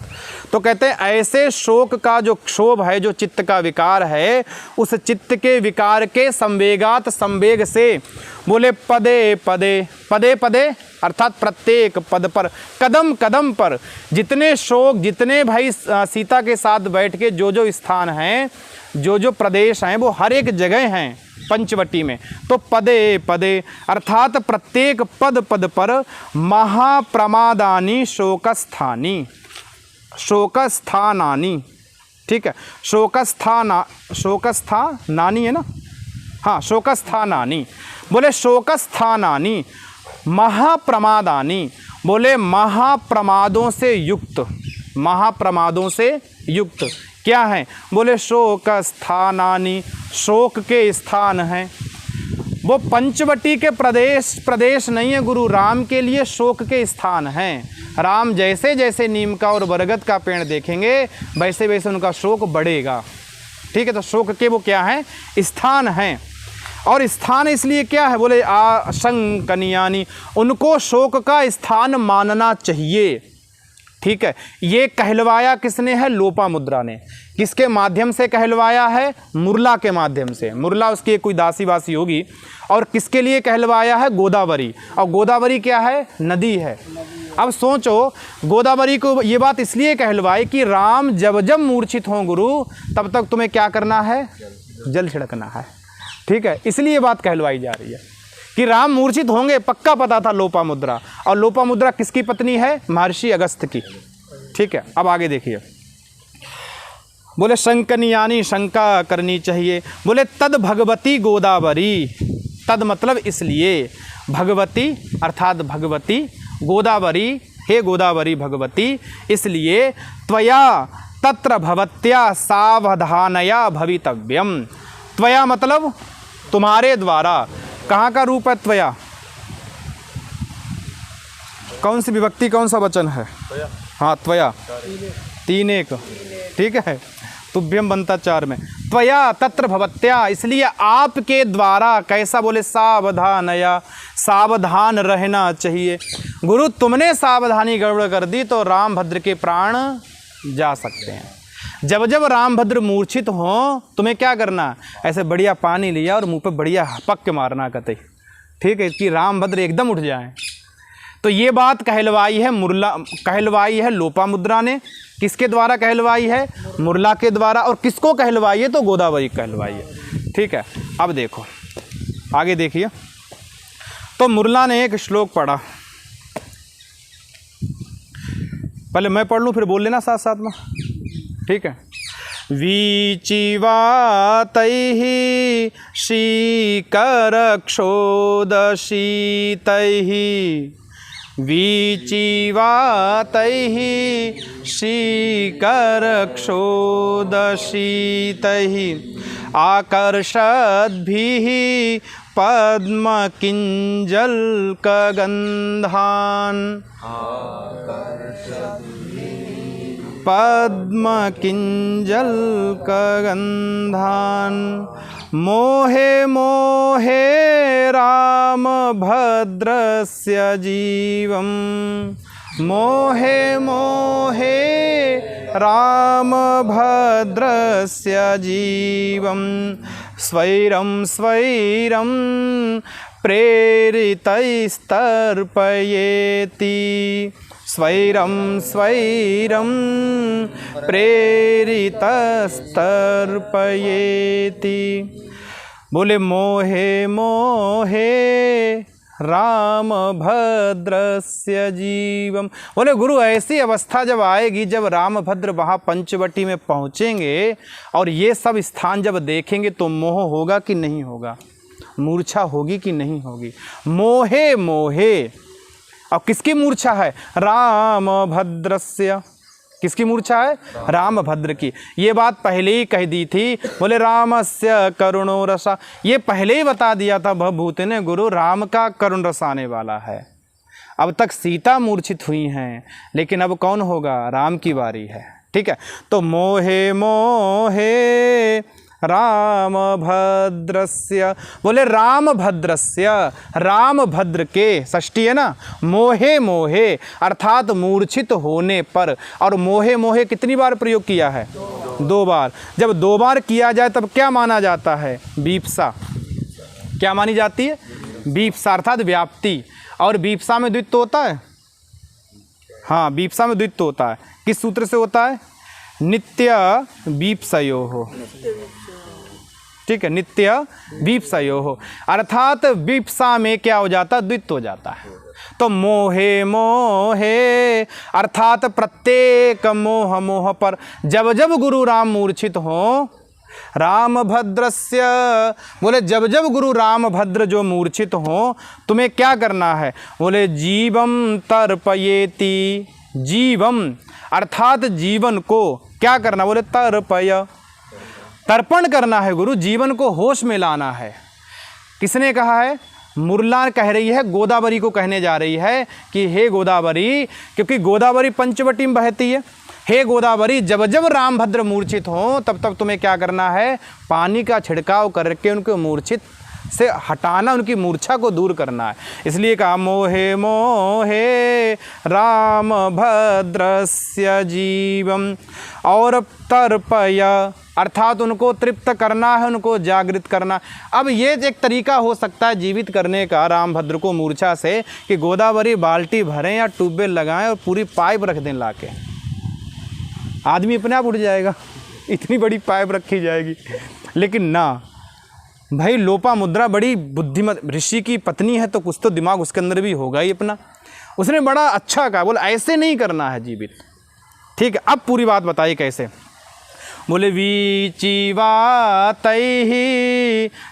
तो कहते हैं ऐसे शोक का जो क्षोभ है, जो चित्त का विकार है, उस चित्त के विकार के संवेगात संवेग से, बोले पदे पदे, पदे पदे अर्थात प्रत्येक पद पर, कदम कदम पर, जितने शोक, जितने भाई सीता के साथ बैठ के जो स्थान हैं, जो प्रदेश हैं, वो हर एक जगह हैं पंचवटी में। तो पदे पदे अर्थात प्रत्येक पद पद पर महाप्रमादानी शोकस्थानी, शोकस्थानानी, ठीक है, शोकस्थानानी है ना, हाँ, शोकस्थानानी, बोले शोकस्थानानी, महाप्रमादानी, बोले महाप्रमादों से युक्त, महाप्रमादों से युक्त क्या है? बोले शोक स्थानानी, शोक के स्थान हैं। वो पंचवटी के प्रदेश नहीं है गुरु, राम के लिए शोक के स्थान हैं। राम जैसे जैसे नीम का और बरगद का पेड़ देखेंगे वैसे वैसे उनका शोक बढ़ेगा, ठीक है, तो शोक के वो क्या हैं, स्थान हैं। और स्थान इसलिए क्या है, बोले आशंकनीयानि, उनको शोक का स्थान मानना चाहिए। ठीक है, ये कहलवाया किसने है, लोपामुद्रा ने। किसके माध्यम से कहलवाया है, मुरला के माध्यम से। मुरला उसकी एक कोई दासी वासी होगी। और किसके लिए कहलवाया है, गोदावरी। और गोदावरी क्या है, नदी है। अब सोचो, गोदावरी को ये बात इसलिए कहलवाई कि राम जब जब मूर्छित हों गुरु, तब तक तुम्हें क्या करना है, जल छिड़कना है। ठीक है, इसलिए ये बात कहलवाई जा रही है कि राम मूर्छित होंगे, पक्का पता था लोपामुद्रा। और लोपामुद्रा किसकी पत्नी है, महर्षि अगस्त्य की। ठीक है, अब आगे देखिए, बोले शंकनीयानि, शंका करनी चाहिए। बोले तद भगवती गोदावरी, तद मतलब इसलिए, भगवती अर्थात भगवती, गोदावरी हे गोदावरी भगवती, इसलिए त्वया तत्र भवत्या सावधानया भवितव्यम। त्वया मतलब तुम्हारे द्वारा। कहाँ का रूप है त्वया, कौन सी विभक्ति, कौन सा वचन है, हाँ त्वया, 3 1, ठीक है, तुभ्यम बनता 4 में। त्वया तत्र भवत्या, इसलिए आपके द्वारा, कैसा, बोले सावधानया, सावधान रहना चाहिए। गुरु तुमने सावधानी गड़बड़ कर दी तो रामभद्र के प्राण जा सकते हैं। जब जब रामभद्र मूर्छित हों, तुम्हें क्या करना, ऐसे बढ़िया पानी लिया और मुंह पे बढ़िया पक के मारना कतई। ठीक है, कि रामभद्र एकदम उठ जाएं। तो ये बात कहलवाई है मुरला, कहलवाई है लोपामुद्रा ने। किसके द्वारा कहलवाई है, मुरला के द्वारा। और किसको कहलवाई है, तो गोदावरी कहलवाई है। ठीक है, अब देखो आगे देखिए। तो मुरला ने एक श्लोक पढ़ा, पहले मैं पढ़ लूँ फिर बोल लेना साथ साथ में। ठीक है, वीचिवा तैहि शीकरक्षोदशीतैः, वीचिवा तैहि शीकरक्षोदशीतैः, आकर्षद्भिः पद्मकिञ्जल्कगन्धान्, पद्मकिञ्जल्कगन्धान्, मोहे मोहे रामभद्रस्य जीवं, मोहे मोहे रामभद्रस्य जीवं, स्वैरं स्वैरं प्रेरितैस्तर्पयेति, स्वैरं स्वैरं प्रेरितस्तर्पयेति। बोले मोहे मोहे रामभद्रस्य जीवम। बोले गुरु ऐसी अवस्था जब आएगी, जब रामभद्र वहाँ पंचवटी में पहुँचेंगे और ये सब स्थान जब देखेंगे, तो मोह होगा कि नहीं होगा, मूर्छा होगी कि नहीं होगी। मोहे मोहे, और किसकी मूर्छा है, रामभद्रस्य। किसकी मूर्छा है, रामभद्र की। ये बात पहले ही कह दी थी। बोले रामस्य करुणो रसा, ये पहले ही बता दिया था भवभूत ने, गुरु राम का करुण रस आने वाला है। अब तक सीता मूर्छित हुई हैं, लेकिन अब कौन होगा, राम की बारी है। ठीक है, तो मोहे मोहे रामभद्रस्य, बोले रामभद्रस्य, रामभद्र के, षष्ठी है ना, मोहे मोहे अर्थात मूर्छित होने पर। और मोहे मोहे कितनी बार प्रयोग किया है, 2 बार। जब 2 बार किया जाए तब क्या माना जाता है, बीप्सा। क्या मानी जाती है, बीप्सा अर्थात व्याप्ति। और बीप्सा में द्वित्व होता है, हाँ बीप्सा में द्वित्व होता है। किस सूत्र से होता है, नित्य बीप्सयोः। ठीक है, नित्य बीप्सयोः अर्थात बीप्सा में क्या हो जाता है, द्वित्व हो जाता है। तो मोहे मोहे अर्थात प्रत्येक मोह मोह पर। जब जब गुरु राम मूर्छित हों, रामभद्रस्य, बोले जब जब गुरु रामभद्र जो मूर्छित हों, तुम्हें क्या करना है, बोले जीवम तर्पयेति। जीवम अर्थात जीवन को क्या करना, बोले तर्पय, तर्पण करना है गुरु, जीवन को होश में लाना है। किसने कहा है, मुरला कह रही है, गोदावरी को कहने जा रही है कि हे गोदावरी, क्योंकि गोदावरी पंचवटी में बहती है। हे गोदावरी, जब जब रामभद्र मूर्छित हों तब तब तुम्हें क्या करना है, पानी का छिड़काव करके उनको मूर्छित से हटाना, उनकी मूर्छा को दूर करना है। इसलिए कहा मोहे मोहे राम भद्रस्य जीवम, और तर्पय अर्थात उनको तृप्त करना है, उनको जागृत करना। अब ये एक तरीका हो सकता है जीवित करने का रामभद्र को मूर्छा से, कि गोदावरी बाल्टी भरें या ट्यूबवेल लगाएं और पूरी पाइप रख दें लाके, आदमी अपने आप उठ जाएगा, इतनी बड़ी पाइप रखी जाएगी। लेकिन ना भाई, लोपा मुद्रा बड़ी बुद्धिमत ऋषि की पत्नी है, तो कुछ तो दिमाग उसके अंदर भी होगा ही अपना। उसने बड़ा अच्छा कहा, बोले ऐसे नहीं करना है जीवित। ठीक है, अब पूरी बात बताइए कैसे। बोले वीचिवातैः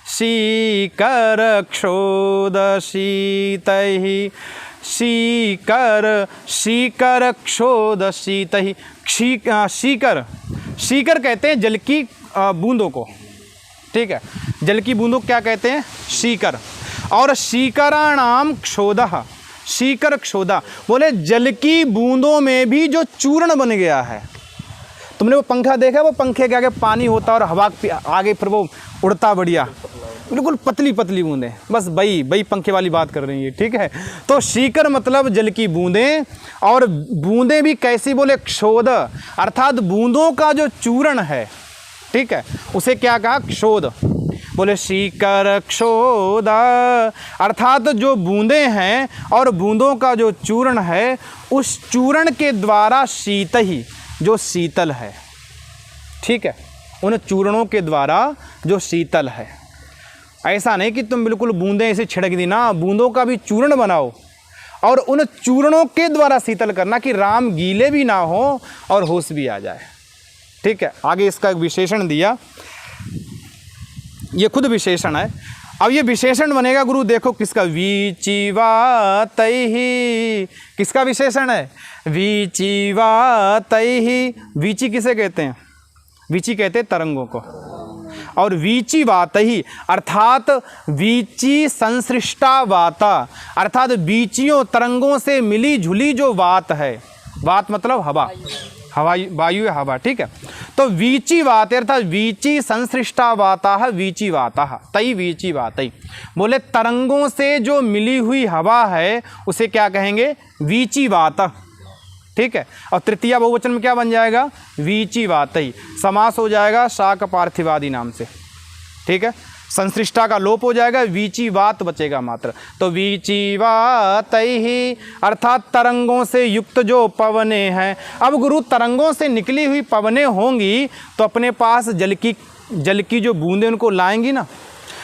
शीकर क्षोदशीतैः, शीकर क्षोदशीतैः। शीकर कहते हैं जल की बूंदों को, ठीक है, जल की बूंदों क्या कहते हैं, शीकर। और शीकराणाम क्षोदः, शीकर क्षोदा, बोले जल की बूंदों में भी जो चूर्ण बन गया है। तुमने वो पंखा देखा, वो पंखे के आगे पानी होता और हवा आगे फिर वो उड़ता बढ़िया, बिल्कुल पतली पतली बूंदें, बस बई पंखे वाली बात कर रही है। ठीक है, तो शीकर मतलब जल की बूंदें, और बूंदें भी कैसी, बोले क्षोद, अर्थात बूंदों का जो चूर्ण है, ठीक है, उसे क्या कहा, क्षोद। बोले शीकर क्षोद अर्थात जो बूंदें हैं और बूंदों का जो चूर्ण है, उस चूर्ण के द्वारा शीत ही, जो शीतल है। ठीक है, उन चूर्णों के द्वारा जो शीतल है। ऐसा नहीं कि तुम बिल्कुल बूंदें ऐसे छिड़क दी ना, बूंदों का भी चूर्ण बनाओ और उन चूर्णों के द्वारा शीतल करना, कि राम गीले भी ना हो और होश भी आ जाए। ठीक है, आगे इसका एक विशेषण दिया, ये खुद विशेषण है। अब ये विशेषण बनेगा गुरु, देखो किसका, वीचिवातैः, किसका विशेषण है, वीचिवातैः। वीची किसे कहते हैं, वीची कहते हैं तरंगों को। और वीचिवातैः अर्थात वीची संसृष्टा वाता, अर्थात वीचियों तरंगों से मिली झुली जो वात है, वात मतलब हवा, हवा वायु है हवा। ठीक है, तो वीची वात अर्थात वीची संसृष्टा वाता वीची वाता तई वीची वातई। बोले तरंगों से जो मिली हुई हवा है उसे क्या कहेंगे, वीची वाता। ठीक है, और तृतीया बहुवचन में क्या बन जाएगा, वीची वातई। समास हो जाएगा शाक पार्थिवादि नाम से। ठीक है, संसृष्टा का लोप हो जाएगा, वीची वात बचेगा मात्र। तो वीची वातैः अर्थात तरंगों से युक्त जो पवने हैं। अब गुरु तरंगों से निकली हुई पवने होंगी तो अपने पास जल की जो बूंदें उनको लाएंगी ना।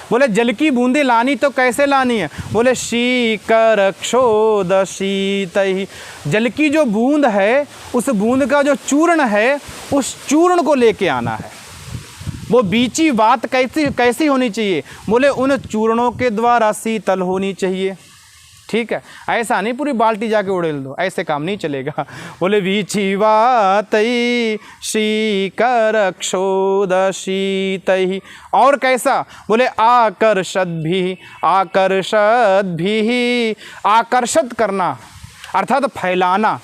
बोले जल की बूंदें लानी तो कैसे लानी है, बोले शीकर क्षोद शीतैः। जल की जो बूंद है उस बूंद का जो चूर्ण है उस चूर्ण को लेके आना है। वो बीची बात कैसी होनी चाहिए, बोले उन चूर्णों के द्वारा शीतल होनी चाहिए। ठीक है, ऐसा नहीं पूरी बाल्टी जाके उड़ेल दो, ऐसे काम नहीं चलेगा। बोले बीची वातैः शीकर क्षोद शीतैः। और कैसा, बोले आकर्षद्भिः, आकर्षित करना अर्थात फैलाना,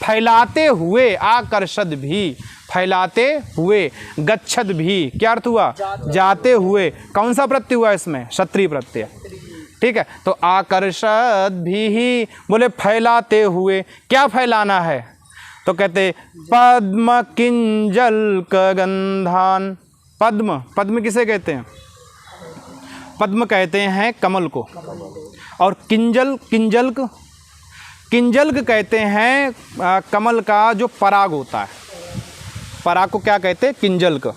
फैलाते हुए, आकर्षद भी फैलाते हुए, गच्छद भी क्या अर्थ हुआ, जाते हुए। कौन सा प्रत्यय हुआ इसमें, क्षत्रिय प्रत्यय। ठीक है, तो आकर्षद भी बोले फैलाते हुए, क्या फैलाना है, तो कहते पद्म किंजल्क गंधान। पद्म किसे कहते हैं, पद्म कहते हैं कमल को। और किंजल्क कहते हैं कमल का जो पराग होता है, पराग को क्या कहते हैं, किंजल्क।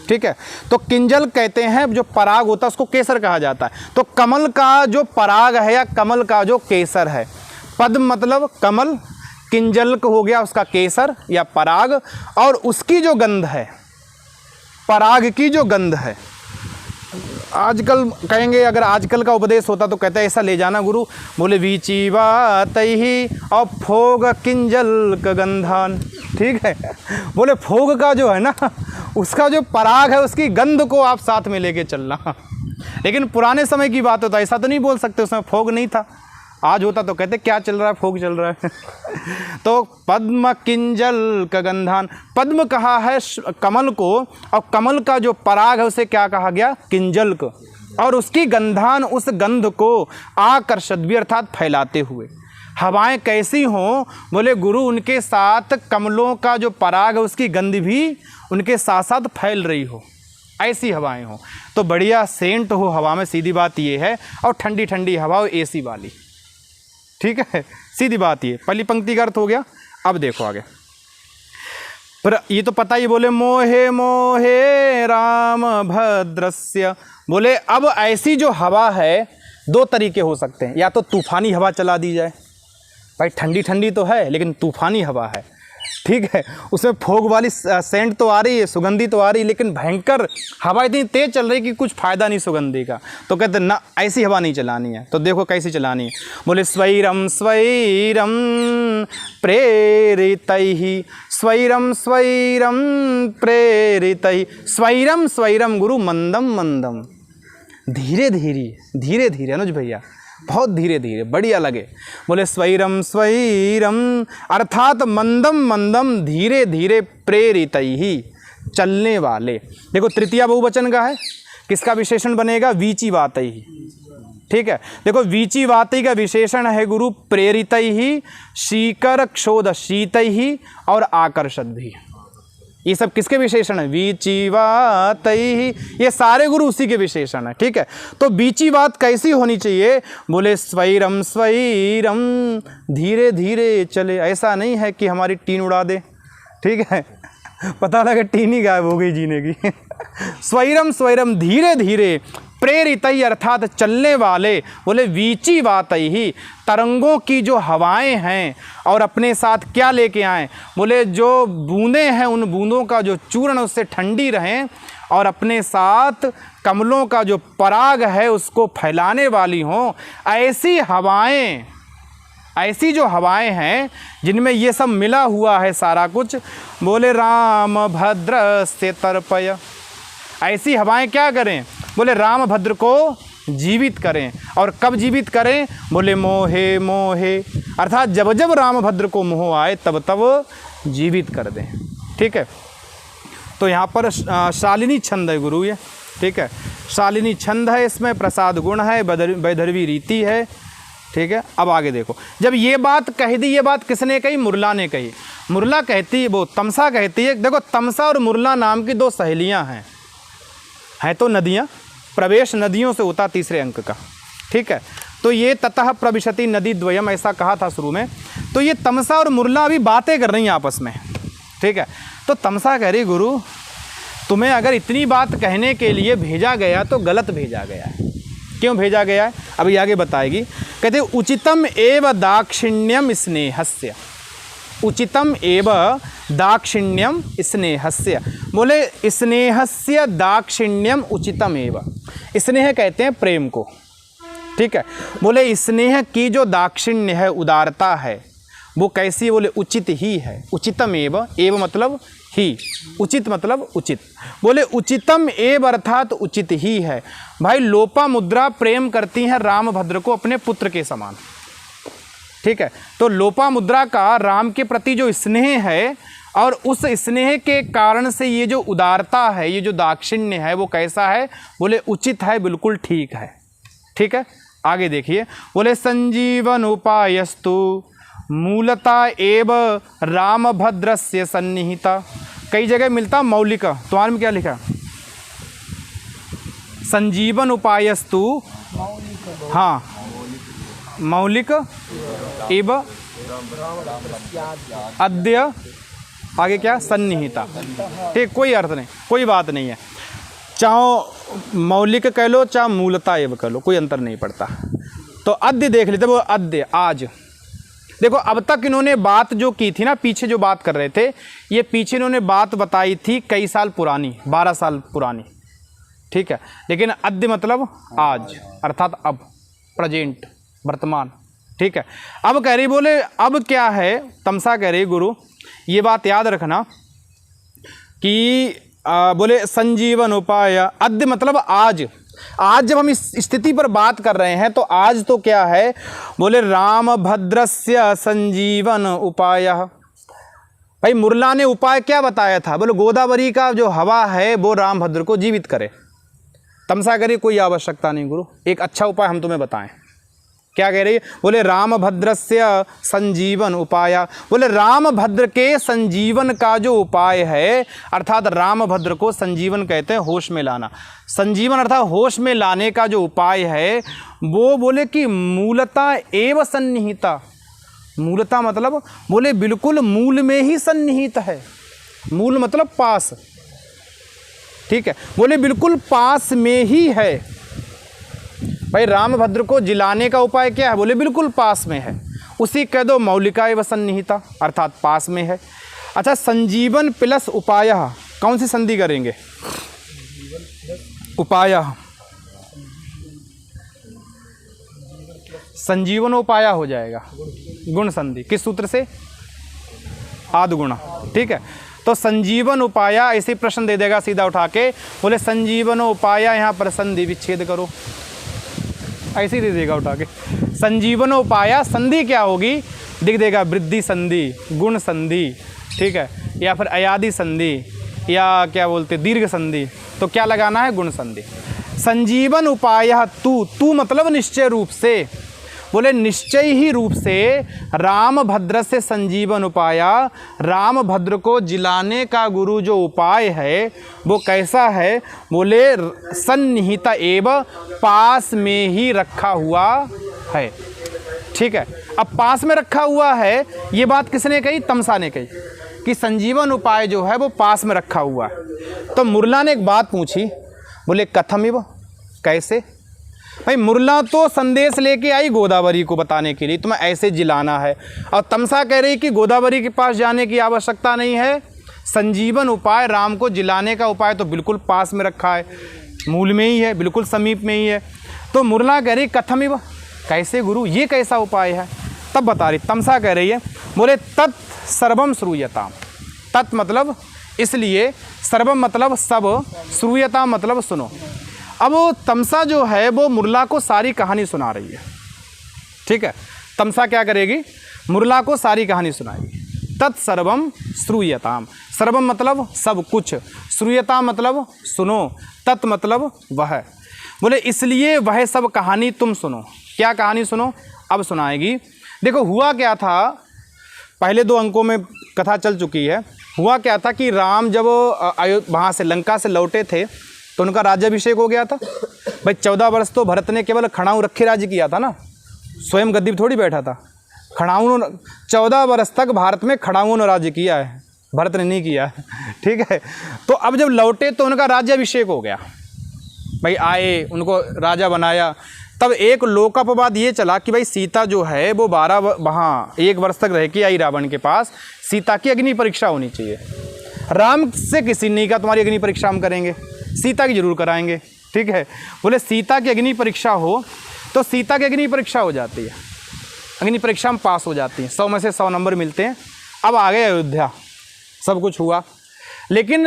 ठीक है, तो किंजल्क कहते हैं जो पराग होता है उसको केसर कहा जाता है। तो कमल का जो पराग है या कमल का जो केसर है, पद्म मतलब कमल, किंजल्क हो गया उसका केसर या पराग, और उसकी जो गंध है, पराग की जो गंध है। आजकल कहेंगे, अगर आजकल का उपदेश होता तो कहते हैं ऐसा ले जाना गुरु, बोले वीची वातैः और फोग किंजल्क गंधान। ठीक है, बोले फोग का जो है ना, उसका जो पराग है उसकी गंध को आप साथ में लेके चलना। लेकिन पुराने समय की बात होता है, ऐसा तो नहीं बोल सकते, उसमें फोग नहीं था। आज होता तो कहते क्या चल रहा है, फोग चल रहा है। तो पद्म किंजल का गंधान, पद्म कहा है कमल को, और कमल का जो पराग है उसे क्या कहा गया, किंजल को, और उसकी गंधान उस गंध को आकर्षद भी अर्थात फैलाते हुए। हवाएं कैसी हों, बोले गुरु उनके साथ कमलों का जो पराग है उसकी गंध भी उनके साथ साथ फैल रही हो, ऐसी हवाएं हो। तो बढ़िया सेंट हो हवा में, सीधी बात ये है, और ठंडी ठंडी हवा हो एसी वाली, ठीक है, सीधी बात ये। पहली पंक्ति का अर्थ हो गया। अब देखो आगे, पर ये तो पता ही, बोले मोहे मोहे राम भद्रस्य, बोले अब ऐसी जो हवा है दो तरीके हो सकते हैं, या तो तूफानी हवा चला दी जाए, भाई ठंडी ठंडी तो है लेकिन तूफानी हवा है, ठीक है, उसमें फोग वाली सेंट तो आ रही है, सुगंधी तो आ रही है, लेकिन भयंकर हवा इतनी तेज चल रही है कि कुछ फ़ायदा नहीं सुगंधी का। तो कहते ना ऐसी हवा नहीं चलानी है। तो देखो कैसी चलानी है, बोले स्वैरम स्वैरम प्रेरितैहि, स्वैरम स्वैरम प्रेरितैहि, स्वैरम स्वैरम गुरु मंदम मंदम, धीरे धीरे धीरे धीरे, अनुज भैया बहुत धीरे धीरे, बढ़िया लगे। बोले स्वैरम स्वैरम अर्थात मंदम मंदम, धीरे धीरे, प्रेरितैहि चलने वाले। देखो तृतीया बहुवचन का है, किसका विशेषण बनेगा, वीचिवातैहि, ठीक है। देखो वीचिवातैहि का विशेषण है गुरु प्रेरितैहि, शीकर क्षोध शीतैहि और आकर्षद भी। ये सब किसके विशेषण है, वीचिवातैहि, ये सारे गुरु उसी के विशेषण है, ठीक है। तो वीचिवात कैसी होनी चाहिए, बोले स्वैरम स्वैरम, धीरे धीरे चले, ऐसा नहीं है कि हमारी टीन उड़ा दे, ठीक है, पता लगा टीन ही गायब हो गई जीने की। स्वैरम स्वैरम धीरे धीरे, प्रेरितैहि अर्थात चलने वाले, बोले वीचिवातैहि, तरंगों की जो हवाएं हैं, और अपने साथ क्या लेके आएँ, बोले जो बूंदें हैं उन बूंदों का जो चूर्ण उससे ठंडी रहें, और अपने साथ कमलों का जो पराग है उसको फैलाने वाली हों। ऐसी हवाएं, ऐसी जो हवाएं हैं जिनमें ये सब मिला हुआ है सारा कुछ, बोले राम भद्र से तर्पय, ऐसी हवाएं क्या करें, बोले राम भद्र को जीवित करें। और कब जीवित करें, बोले मोहे मोहे अर्थात जब जब राम भद्र को मोह आए तब तब जीवित कर दें, ठीक है। तो यहाँ पर शालिनी छंद है गुरु ये, ठीक है, शालिनी छंद है, इसमें प्रसाद गुण है, वैदर्भी रीति है, ठीक है। अब आगे देखो, जब ये बात कह दी, ये बात किसने कही, मुरला ने कही। मुरला कहती है, वो तमसा कहती है। देखो तमसा और मुरला नाम की दो सहेलियाँ हैं तो नदियाँ, प्रवेश नदियों से होता तीसरे अंक का, ठीक है। तो ये ततः प्रविशति नदी द्वयम ऐसा कहा था शुरू में। तो ये तमसा और मुरला अभी बातें कर रही हैं आपस में, ठीक है। तो तमसा कह रही गुरु तुम्हें अगर इतनी बात कहने के लिए भेजा गया तो गलत भेजा गया है। क्यों भेजा गया है अभी आगे बताएगी। कहते उचितम एव दाक्षिण्यम स्नेहस्य, उचितम एव दाक्षिण्यम स्नेहस्य, बोले स्नेहस्य दाक्षिण्यम उचितम एव, स्नेह कहते हैं प्रेम को, ठीक है। बोले स्नेह की जो दाक्षिण्य है, उदारता है, वो कैसी, बोले उचित ही है। उचितम एव, एव मतलब ही, उचित मतलब उचित, बोले उचितम एव अर्थात उचित ही है। भाई लोपामुद्रा प्रेम करती हैं रामभद्र को अपने पुत्र के समान, ठीक है। तो लोपामुद्रा का राम के प्रति जो स्नेह है, और उस स्नेह के कारण से ये जो उदारता है, ये जो दाक्षिण्य है, वो कैसा है, बोले उचित है, बिल्कुल ठीक है, ठीक है। आगे देखिए, बोले संजीवन उपायस्तु मूलता एव रामभद्रस्य सन्निहिता, कई जगह मिलता मौलिक, तुम्हारे में क्या लिखा, संजीवन उपायस्तु, हाँ मौलिक एव अद्य, आगे क्या, सन्निहिता, ठीक, कोई अर्थ नहीं, कोई बात नहीं है, चाहो मौलिक कह लो चाहे मूलता एव कह लो, कोई अंतर नहीं पड़ता। तो अद्य देख लेते, वो अद्य आज। देखो अब तक इन्होंने बात जो की थी ना, पीछे जो बात कर रहे थे, ये पीछे इन्होंने बात बताई थी कई साल पुरानी, 12 साल पुरानी, ठीक है। लेकिन अद्य मतलब आज, अर्थात अब, प्रेजेंट, वर्तमान, ठीक है। अब कह रही, बोले अब क्या है, तमसा कह रही गुरु ये बात याद रखना कि बोले संजीवन उपाय, अद्य मतलब आज, आज जब हम इस स्थिति पर बात कर रहे हैं तो आज तो क्या है, बोले राम भद्रस्य संजीवन उपाय। भाई मुरला ने उपाय क्या बताया था, बोले गोदावरी का जो हवा है वो रामभद्र को जीवित करे। तमसा करिए कोई आवश्यकता नहीं गुरु, एक अच्छा उपाय हम तुम्हें बताएं। क्या कह रही है, बोले रामभद्रस्य संजीवन उपाय। बोले रामभद्र के संजीवन का जो उपाय है, अर्थात रामभद्र को संजीवन कहते हैं होश में लाना। संजीवन अर्थात होश में लाने का जो उपाय है वो बोले कि मूलता एव सन्निहिता। मूलता मतलब बोले बिल्कुल मूल में ही सन्निहित है। मूल मतलब पास, ठीक है, बोले बिल्कुल पास में ही है। भाई रामभद्र को जिलाने का उपाय क्या है, बोले बिल्कुल पास में है। उसी कह दो मौलिका एवं सन्निहिता, अर्थात पास में है। अच्छा, संजीवन प्लस उपाय, कौन सी संधि करेंगे, उपाय, संजीवन उपाय हो जाएगा गुण संधि। किस सूत्र से, आद्गुणा, ठीक है। तो संजीवन उपाय ऐसे प्रश्न दे देगा सीधा उठा के, बोले संजीवन उपाय, यहाँ पर संधि विच्छेद करो, ऐसे ही दे देगा उठा के। संजीवन उपाय संधि क्या होगी, दिख देगा वृद्धि संधि, गुण संधि, ठीक है, या फिर अयादि संधि, या क्या बोलते दीर्घ संधि। तो क्या लगाना है, गुण संधि। संजीवन उपाय तू मतलब निश्चय रूप से, बोले निश्चय ही रूप से रामभद्र से संजीवन उपाय, रामभद्र को जिलाने का गुरु जो उपाय है वो कैसा है, बोले सन्निहित एव, पास में ही रखा हुआ है, ठीक है। अब पास में रखा हुआ है, ये बात किसने कही, तमसा ने कही कि संजीवन उपाय जो है वो पास में रखा हुआ है। तो मुरला ने एक बात पूछी, बोले कथमिव, कैसे। भाई मुरला तो संदेश लेके आई गोदावरी को बताने के लिए तुम्हें ऐसे जिलाना है, और तमसा कह रही कि गोदावरी के पास जाने की आवश्यकता नहीं है, संजीवन उपाय राम को जिलाने का उपाय तो बिल्कुल पास में रखा है, मूल में ही है, बिल्कुल समीप में ही है। तो मुरला कह रही कथमिव, कैसे गुरु, ये कैसा उपाय है। तब बता रही, तमसा कह रही है, बोले तत् सर्वम श्रूयताम। तत् मतलब इसलिए, सर्वम मतलब सब, श्रूयता मतलब सुनो। अब वो तमसा जो है वो मुरला को सारी कहानी सुना रही है, ठीक है। तमसा क्या करेगी, मुरला को सारी कहानी सुनाएगी। तत्सर्वम श्रूयताम, सर्वम मतलब सब कुछ, श्रूयता मतलब सुनो, तत् मतलब वह। बोले इसलिए वह सब कहानी तुम सुनो। क्या कहानी सुनो, अब सुनाएगी। देखो हुआ क्या था, पहले 2 अंकों में कथा चल चुकी है। हुआ क्या था कि राम जब वहाँ से लंका से लौटे थे तो उनका राज्याभिषेक हो गया था। भाई 14 वर्ष तो भरत ने केवल खड़ाऊ रखे राज्य किया था ना, स्वयं गद्दी पर थोड़ी बैठा था। खड़ाऊ 14 वर्ष तक भारत में खड़ाऊ ने राज्य किया है, भरत ने नहीं किया है, ठीक है। तो अब जब लौटे तो उनका राज्याभिषेक हो गया, भाई आए, उनको राजा बनाया। तब एक लोकापवाद ये चला कि भाई सीता जो है वो 1 वर्ष तक रह के आई रावण के पास, सीता की अग्नि परीक्षा होनी चाहिए। राम से किसी ने कहा तुम्हारी अग्नि परीक्षा हम करेंगे, सीता की जरूर कराएंगे, ठीक है। बोले सीता की अग्नि परीक्षा हो, तो सीता की अग्नि परीक्षा हो जाती है, अग्नि परीक्षा में पास हो जाती है, 100 में से 100 नंबर मिलते हैं। अब आ गए अयोध्या, सब कुछ हुआ, लेकिन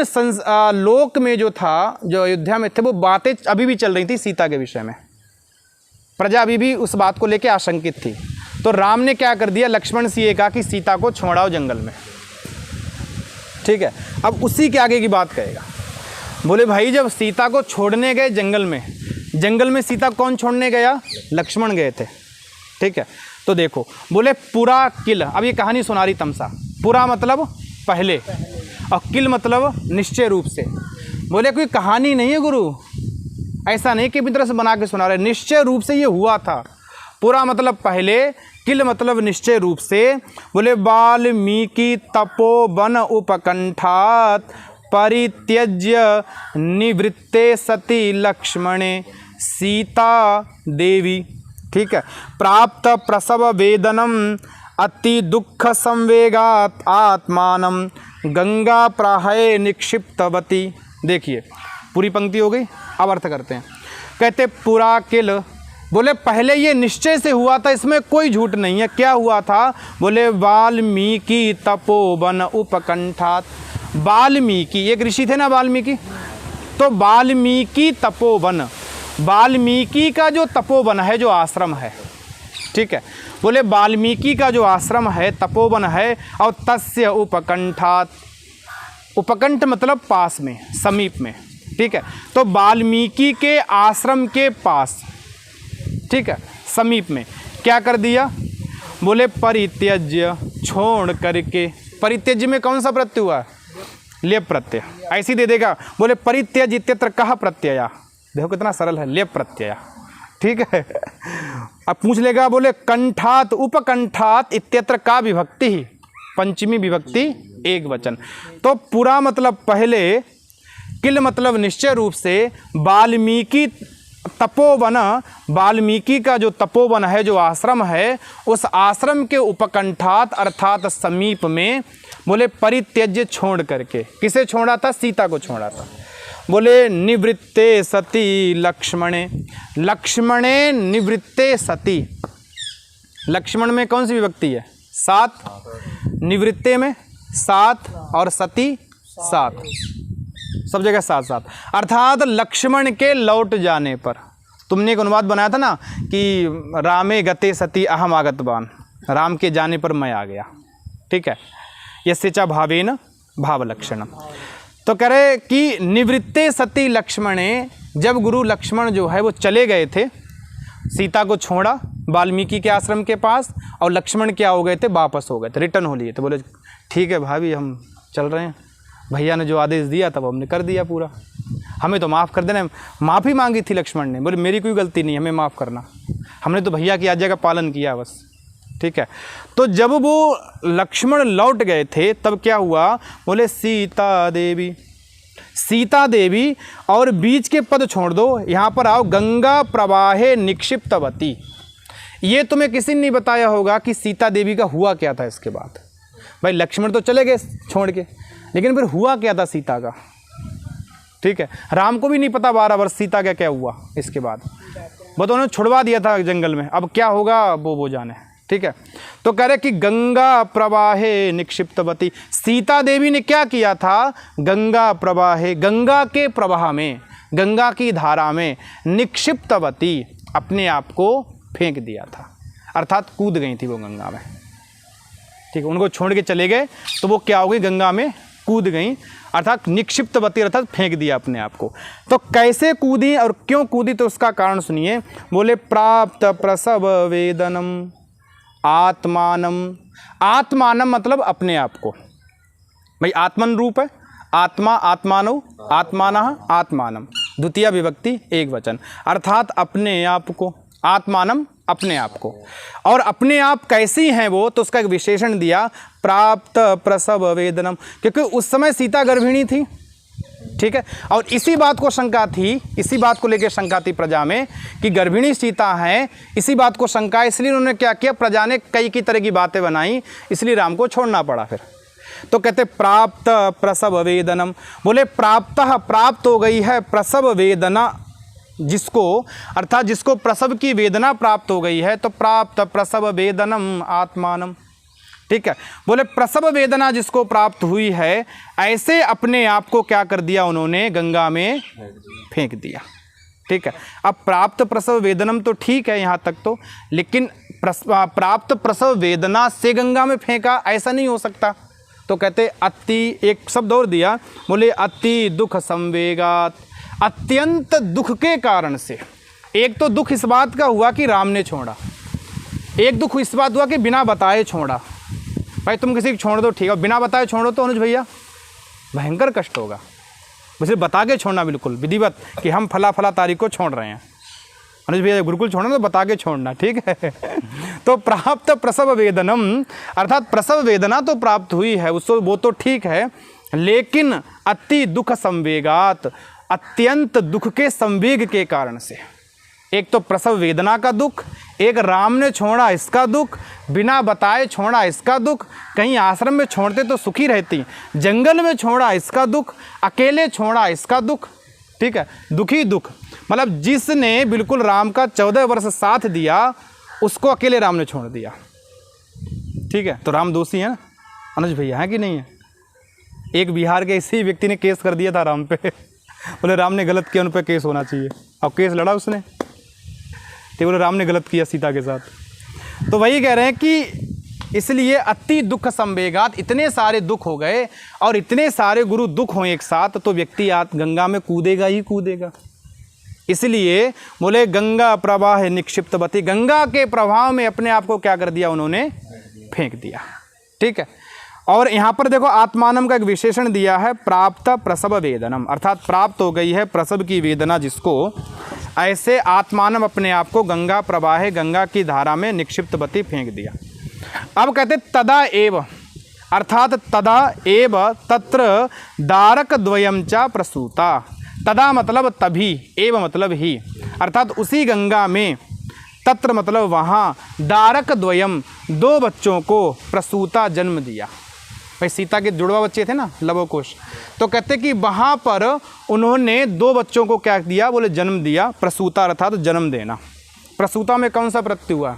लोक में जो था, जो अयोध्या में थे, वो बातें अभी भी चल रही थी सीता के विषय में। प्रजा अभी भी उस बात को लेकर आशंकित थी। तो राम ने क्या कर दिया, लक्ष्मण से ये कहा कि सीता को छोड़ाओ जंगल में, ठीक है। अब उसी के आगे की बात कहेगा। बोले भाई जब सीता को छोड़ने गए जंगल में सीता कौन छोड़ने गया, लक्ष्मण गए थे, ठीक है। तो देखो बोले पुरा किल, अब ये कहानी सुना रही तमसा। पुरा मतलब पहले, और किल मतलब निश्चय रूप से। बोले कोई कहानी नहीं है गुरु, ऐसा नहीं कि मित्र से बना के सुना रहे, निश्चय रूप से ये हुआ था। पुरा मतलब पहले, किल मतलब निश्चय रूप से। बोले वाल्मीकि तपोवन उपकंठात परित्यज्य निवृत्ते सती लक्ष्मणे सीता देवी, ठीक है। प्राप्त प्रसव वेदनम अति दुख संवेगात आत्मानम गंगा प्राहय निक्षिप्तवती। देखिए पूरी पंक्ति हो गई, अब अर्थ करते हैं। कहते पुरा किल, बोले पहले ये निश्चय से हुआ था, इसमें कोई झूठ नहीं है। क्या हुआ था, बोले वाल्मीकि तपोवन उपकंठात। वाल्मीकि एक ऋषि थे ना, वाल्मीकि, तो वाल्मीकि तपोवन, वाल्मीकि का जो तपोवन है, जो आश्रम है, ठीक है, बोले वाल्मीकि का जो आश्रम है, तपोवन है, और तस्य उपकंठात, उपकंठ मतलब पास में, समीप में, ठीक है, तो वाल्मीकि के आश्रम के पास, ठीक है, समीप में क्या कर दिया, बोले परित्यज्य, छोड़ करके, परित्यज्य में कौन सा प्रत्यय हुआ, लेप प्रत्यय, ऐसी दे देगा, बोले परित्यज इत्यत्र कहा प्रत्यया, देखो कितना सरल है, लेप प्रत्यय, ठीक है। अब पूछ लेगा, बोले कंठात उपकंठात इत्यत्र का विभक्ति ही, पंचमी विभक्ति एक वचन, तो पूरा मतलब पहले, किल मतलब निश्चय रूप से, वाल्मीकि तपोवन, वाल्मीकि का जो तपोवन है, जो आश्रम है, उस आश्रम के उपकंठात अर्थात समीप में, बोले परित्यज्य, छोड़ करके, किसे छोड़ा था, सीता को छोड़ा था, बोले निवृत्ते सती लक्ष्मणे, लक्ष्मणे निवृत्ते सती, लक्ष्मण में कौन सी विभक्ति है, सात, निवृत्ते में सात, और सती सात, सब जगह साथ साथ, अर्थात लक्ष्मण के लौट जाने पर, तुमने एक अनुवाद बनाया था ना कि रामे गते सती अहम आगतवान, राम के जाने पर मैं आ गया, ठीक है, यस्य च भावेन भावलक्षणम, तो कह रहे कि निवृत्ते सती लक्ष्मणे, जब गुरु लक्ष्मण जो है वो चले गए थे, सीता को छोड़ा वाल्मीकि के आश्रम के पास, और लक्ष्मण क्या हो गए थे, वापस हो गए थे, रिटर्न हो लिए थे, बोले ठीक है भाभी हम चल रहे हैं, भैया ने जो आदेश दिया तब हमने कर दिया पूरा, हमें तो माफ़ कर देना, माफ़ी मांगी थी लक्ष्मण ने, बोले मेरी कोई गलती नहीं, हमें माफ़ करना, हमने तो भैया की आज्ञा का पालन किया बस, ठीक है। तो जब वो लक्ष्मण लौट गए थे तब क्या हुआ, बोले सीता देवी, सीता देवी, और बीच के पद छोड़ दो, यहाँ पर आओ, गंगा प्रवाहे निक्षिप्तवती, ये तुम्हें किसी ने नहीं बताया होगा कि सीता देवी का हुआ क्या था इसके बाद, भाई लक्ष्मण तो चले गए छोड़ के, लेकिन फिर हुआ क्या था सीता का, ठीक है, राम को भी नहीं पता 12 वर्ष सीता का क्या हुआ इसके बाद, वो तो उन्होंने छुड़वा दिया था जंगल में, अब क्या होगा वो जाने, ठीक है। तो कह रहे कि गंगा प्रवाहे निक्षिप्तवती, सीता देवी ने क्या किया था, गंगा प्रवाहे, गंगा के प्रवाह में, गंगा की धारा में, निक्षिप्तवती, अपने आप को फेंक दिया था, अर्थात कूद गई थी वो गंगा में, ठीक है, उनको छोड़ के चले गए तो वो क्या हो गई, गंगा में कूद गई, अर्थात निक्षिप्तवती, अर्थात फेंक दिया अपने आप को। तो कैसे कूदी और क्यों कूदी, तो उसका कारण सुनिए, बोले प्राप्त प्रसव वेदनम आत्मानम, आत्मानम मतलब अपने आप को, भाई आत्मन रूप है, आत्मा आत्मानो, आत्मानः आत्मानम, द्वितीय विभक्ति एक वचन, अर्थात अपने आप को, आत्मानम अपने आप को, और अपने आप कैसी हैं वो, तो उसका एक विशेषण दिया, प्राप्त प्रसव वेदनम, क्योंकि उस समय सीता गर्भिणी थी, ठीक है, और इसी बात को शंका थी, इसी बात को लेकर शंका थी प्रजा में कि गर्भिणी सीता है, इसी बात को शंका, इसलिए उन्होंने क्या किया, प्रजा ने कई तरह की बातें बनाई, इसलिए राम को छोड़ना पड़ा फिर। तो कहते प्राप्त प्रसव वेदनम, बोले प्राप्तः, प्राप्त हो गई है, प्रसव वेदना, जिसको अर्थात जिसको प्रसव की वेदना प्राप्त हो गई है, तो प्राप्त प्रसव वेदनम आत्मानम, ठीक है, बोले प्रसव वेदना जिसको प्राप्त हुई है, ऐसे अपने आप को क्या कर दिया उन्होंने, गंगा में फेंक दिया, ठीक है। अब प्राप्त प्रसव वेदनम तो ठीक है यहाँ तक तो, लेकिन प्राप्त प्रसव वेदना से गंगा में फेंका, ऐसा नहीं हो सकता। तो कहते अति, एक शब्द और दिया, बोले अति दुख संवेगात, अत्यंत दुख के कारण से, एक तो दुख इस बात का हुआ कि राम ने छोड़ा, एक दुख इस बात हुआ कि बिना बताए छोड़ा, भाई तुम किसी को छोड़ दो ठीक है, बिना बताए छोड़ो तो अनुज भैया भयंकर कष्ट होगा, मुझे बता के छोड़ना बिल्कुल विधिवत कि हम फला फला तारीख को छोड़ रहे हैं, अनुज भैया बिल्कुल छोड़ना तो बता के छोड़ना, ठीक है। तो प्राप्त प्रसव वेदनम, अर्थात प्रसव वेदना तो प्राप्त हुई है उसको, वो तो ठीक है, लेकिन अति दुख संवेगात, अत्यंत दुख के संवेग के कारण से, एक तो प्रसव वेदना का दुख, एक राम ने छोड़ा इसका दुख, बिना बताए छोड़ा इसका दुख, कहीं आश्रम में छोड़ते तो सुखी रहती, जंगल में छोड़ा इसका दुख, अकेले छोड़ा इसका दुख, ठीक है, दुखी दुख, मतलब जिसने बिल्कुल राम का 14 वर्ष साथ दिया उसको अकेले राम ने छोड़ दिया, ठीक है। तो राम दोषी है ना अनुज भैया, है कि नहीं है? एक बिहार के इसी व्यक्ति ने केस कर दिया था राम पे बोले राम ने गलत किया, उन पर केस होना चाहिए। अब केस लड़ा उसने, तो बोले राम ने गलत किया सीता के साथ। तो वही कह रहे हैं कि इसलिए अति दुख संवेगात, इतने सारे दुख हो गए और इतने सारे गुरु दुख हों एक साथ, तो व्यक्ति गंगा में कूदेगा ही कूदेगा। इसलिए बोले गंगा प्रवाह निक्षिप्तवती, गंगा के प्रभाव में अपने आप को क्या कर दिया उन्होंने, फेंक दिया। ठीक है। और यहाँ पर देखो आत्मानम का एक विशेषण दिया है, प्राप्त प्रसव वेदनम, अर्थात प्राप्त हो गई है प्रसव की वेदना जिसको, ऐसे आत्मानम अपने आप को गंगा प्रवाह, गंगा की धारा में निक्षिप्तवती फेंक दिया। अब कहते तदा एव, अर्थात तदा एव तत्र दारक द्वयम च प्रसूता, तदा मतलब तभी, एव मतलब ही, अर्थात उसी गंगा में, तत्र मतलब वहाँ, दारक द्वयम दो बच्चों को प्रसूता जन्म दिया। भाई सीता के जुड़वा बच्चे थे ना, लवकुश, तो कहते कि वहाँ पर उन्होंने दो बच्चों को क्या दिया, बोले जन्म दिया। प्रसूता अर्थात जन्म देना। प्रसूता में कौन सा प्रत्यय हुआ,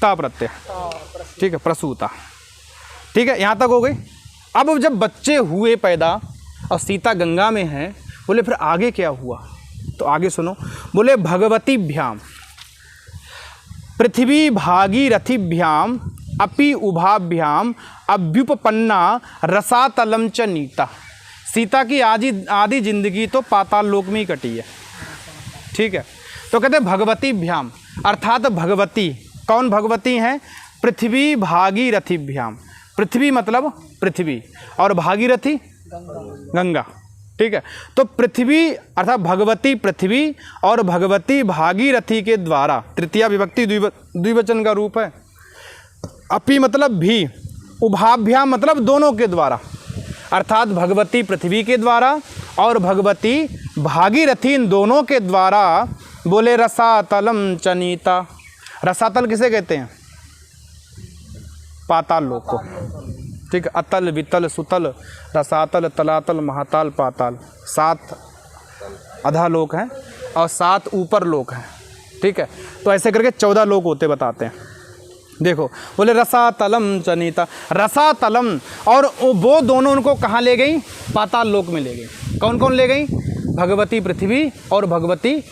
ता प्रत्यय, ठीक है, प्रसूता। ठीक है, यहाँ तक हो गई। अब जब बच्चे हुए पैदा और सीता गंगा में है, बोले फिर आगे क्या हुआ, तो आगे सुनो। बोले भगवतीभ्याम पृथ्वी भागीरथीभ्याम अपि उभाभ्याम अभ्युपपन्ना रसातलम च नीता। सीता की आदि जिंदगी तो पाताल लोक में ही कटी है। ठीक है, तो कहते भगवतीभ्याम, अर्थात भगवती, कौन भगवती हैं, पृथ्वी भागीरथीभ्याम, पृथ्वी मतलब पृथ्वी और भागीरथी गंगा। ठीक है, तो पृथ्वी अर्थात भगवती पृथ्वी और भगवती भागीरथी के द्वारा, तृतीया विभक्ति द्विवचन का रूप है। अपि मतलब भी, उभाभ्याम मतलब दोनों के द्वारा, अर्थात भगवती पृथ्वी के द्वारा और भगवती भागीरथी, इन दोनों के द्वारा। बोले रसातलम चनीता, रसातल किसे कहते हैं, पाताल लोक को। ठीक है, अतल वितल सुतल रसातल तलातल महाताल पाताल, 7 अधा लोक हैं और 7 ऊपर लोक हैं। ठीक है, तो ऐसे करके 14 लोक होते बताते हैं। देखो बोले रसातलम चनीता, रसातलम, और वो दोनों उनको कहाँ ले गई, पाताल लोक में ले गई। कौन कौन ले गई, भगवती पृथ्वी और भगवती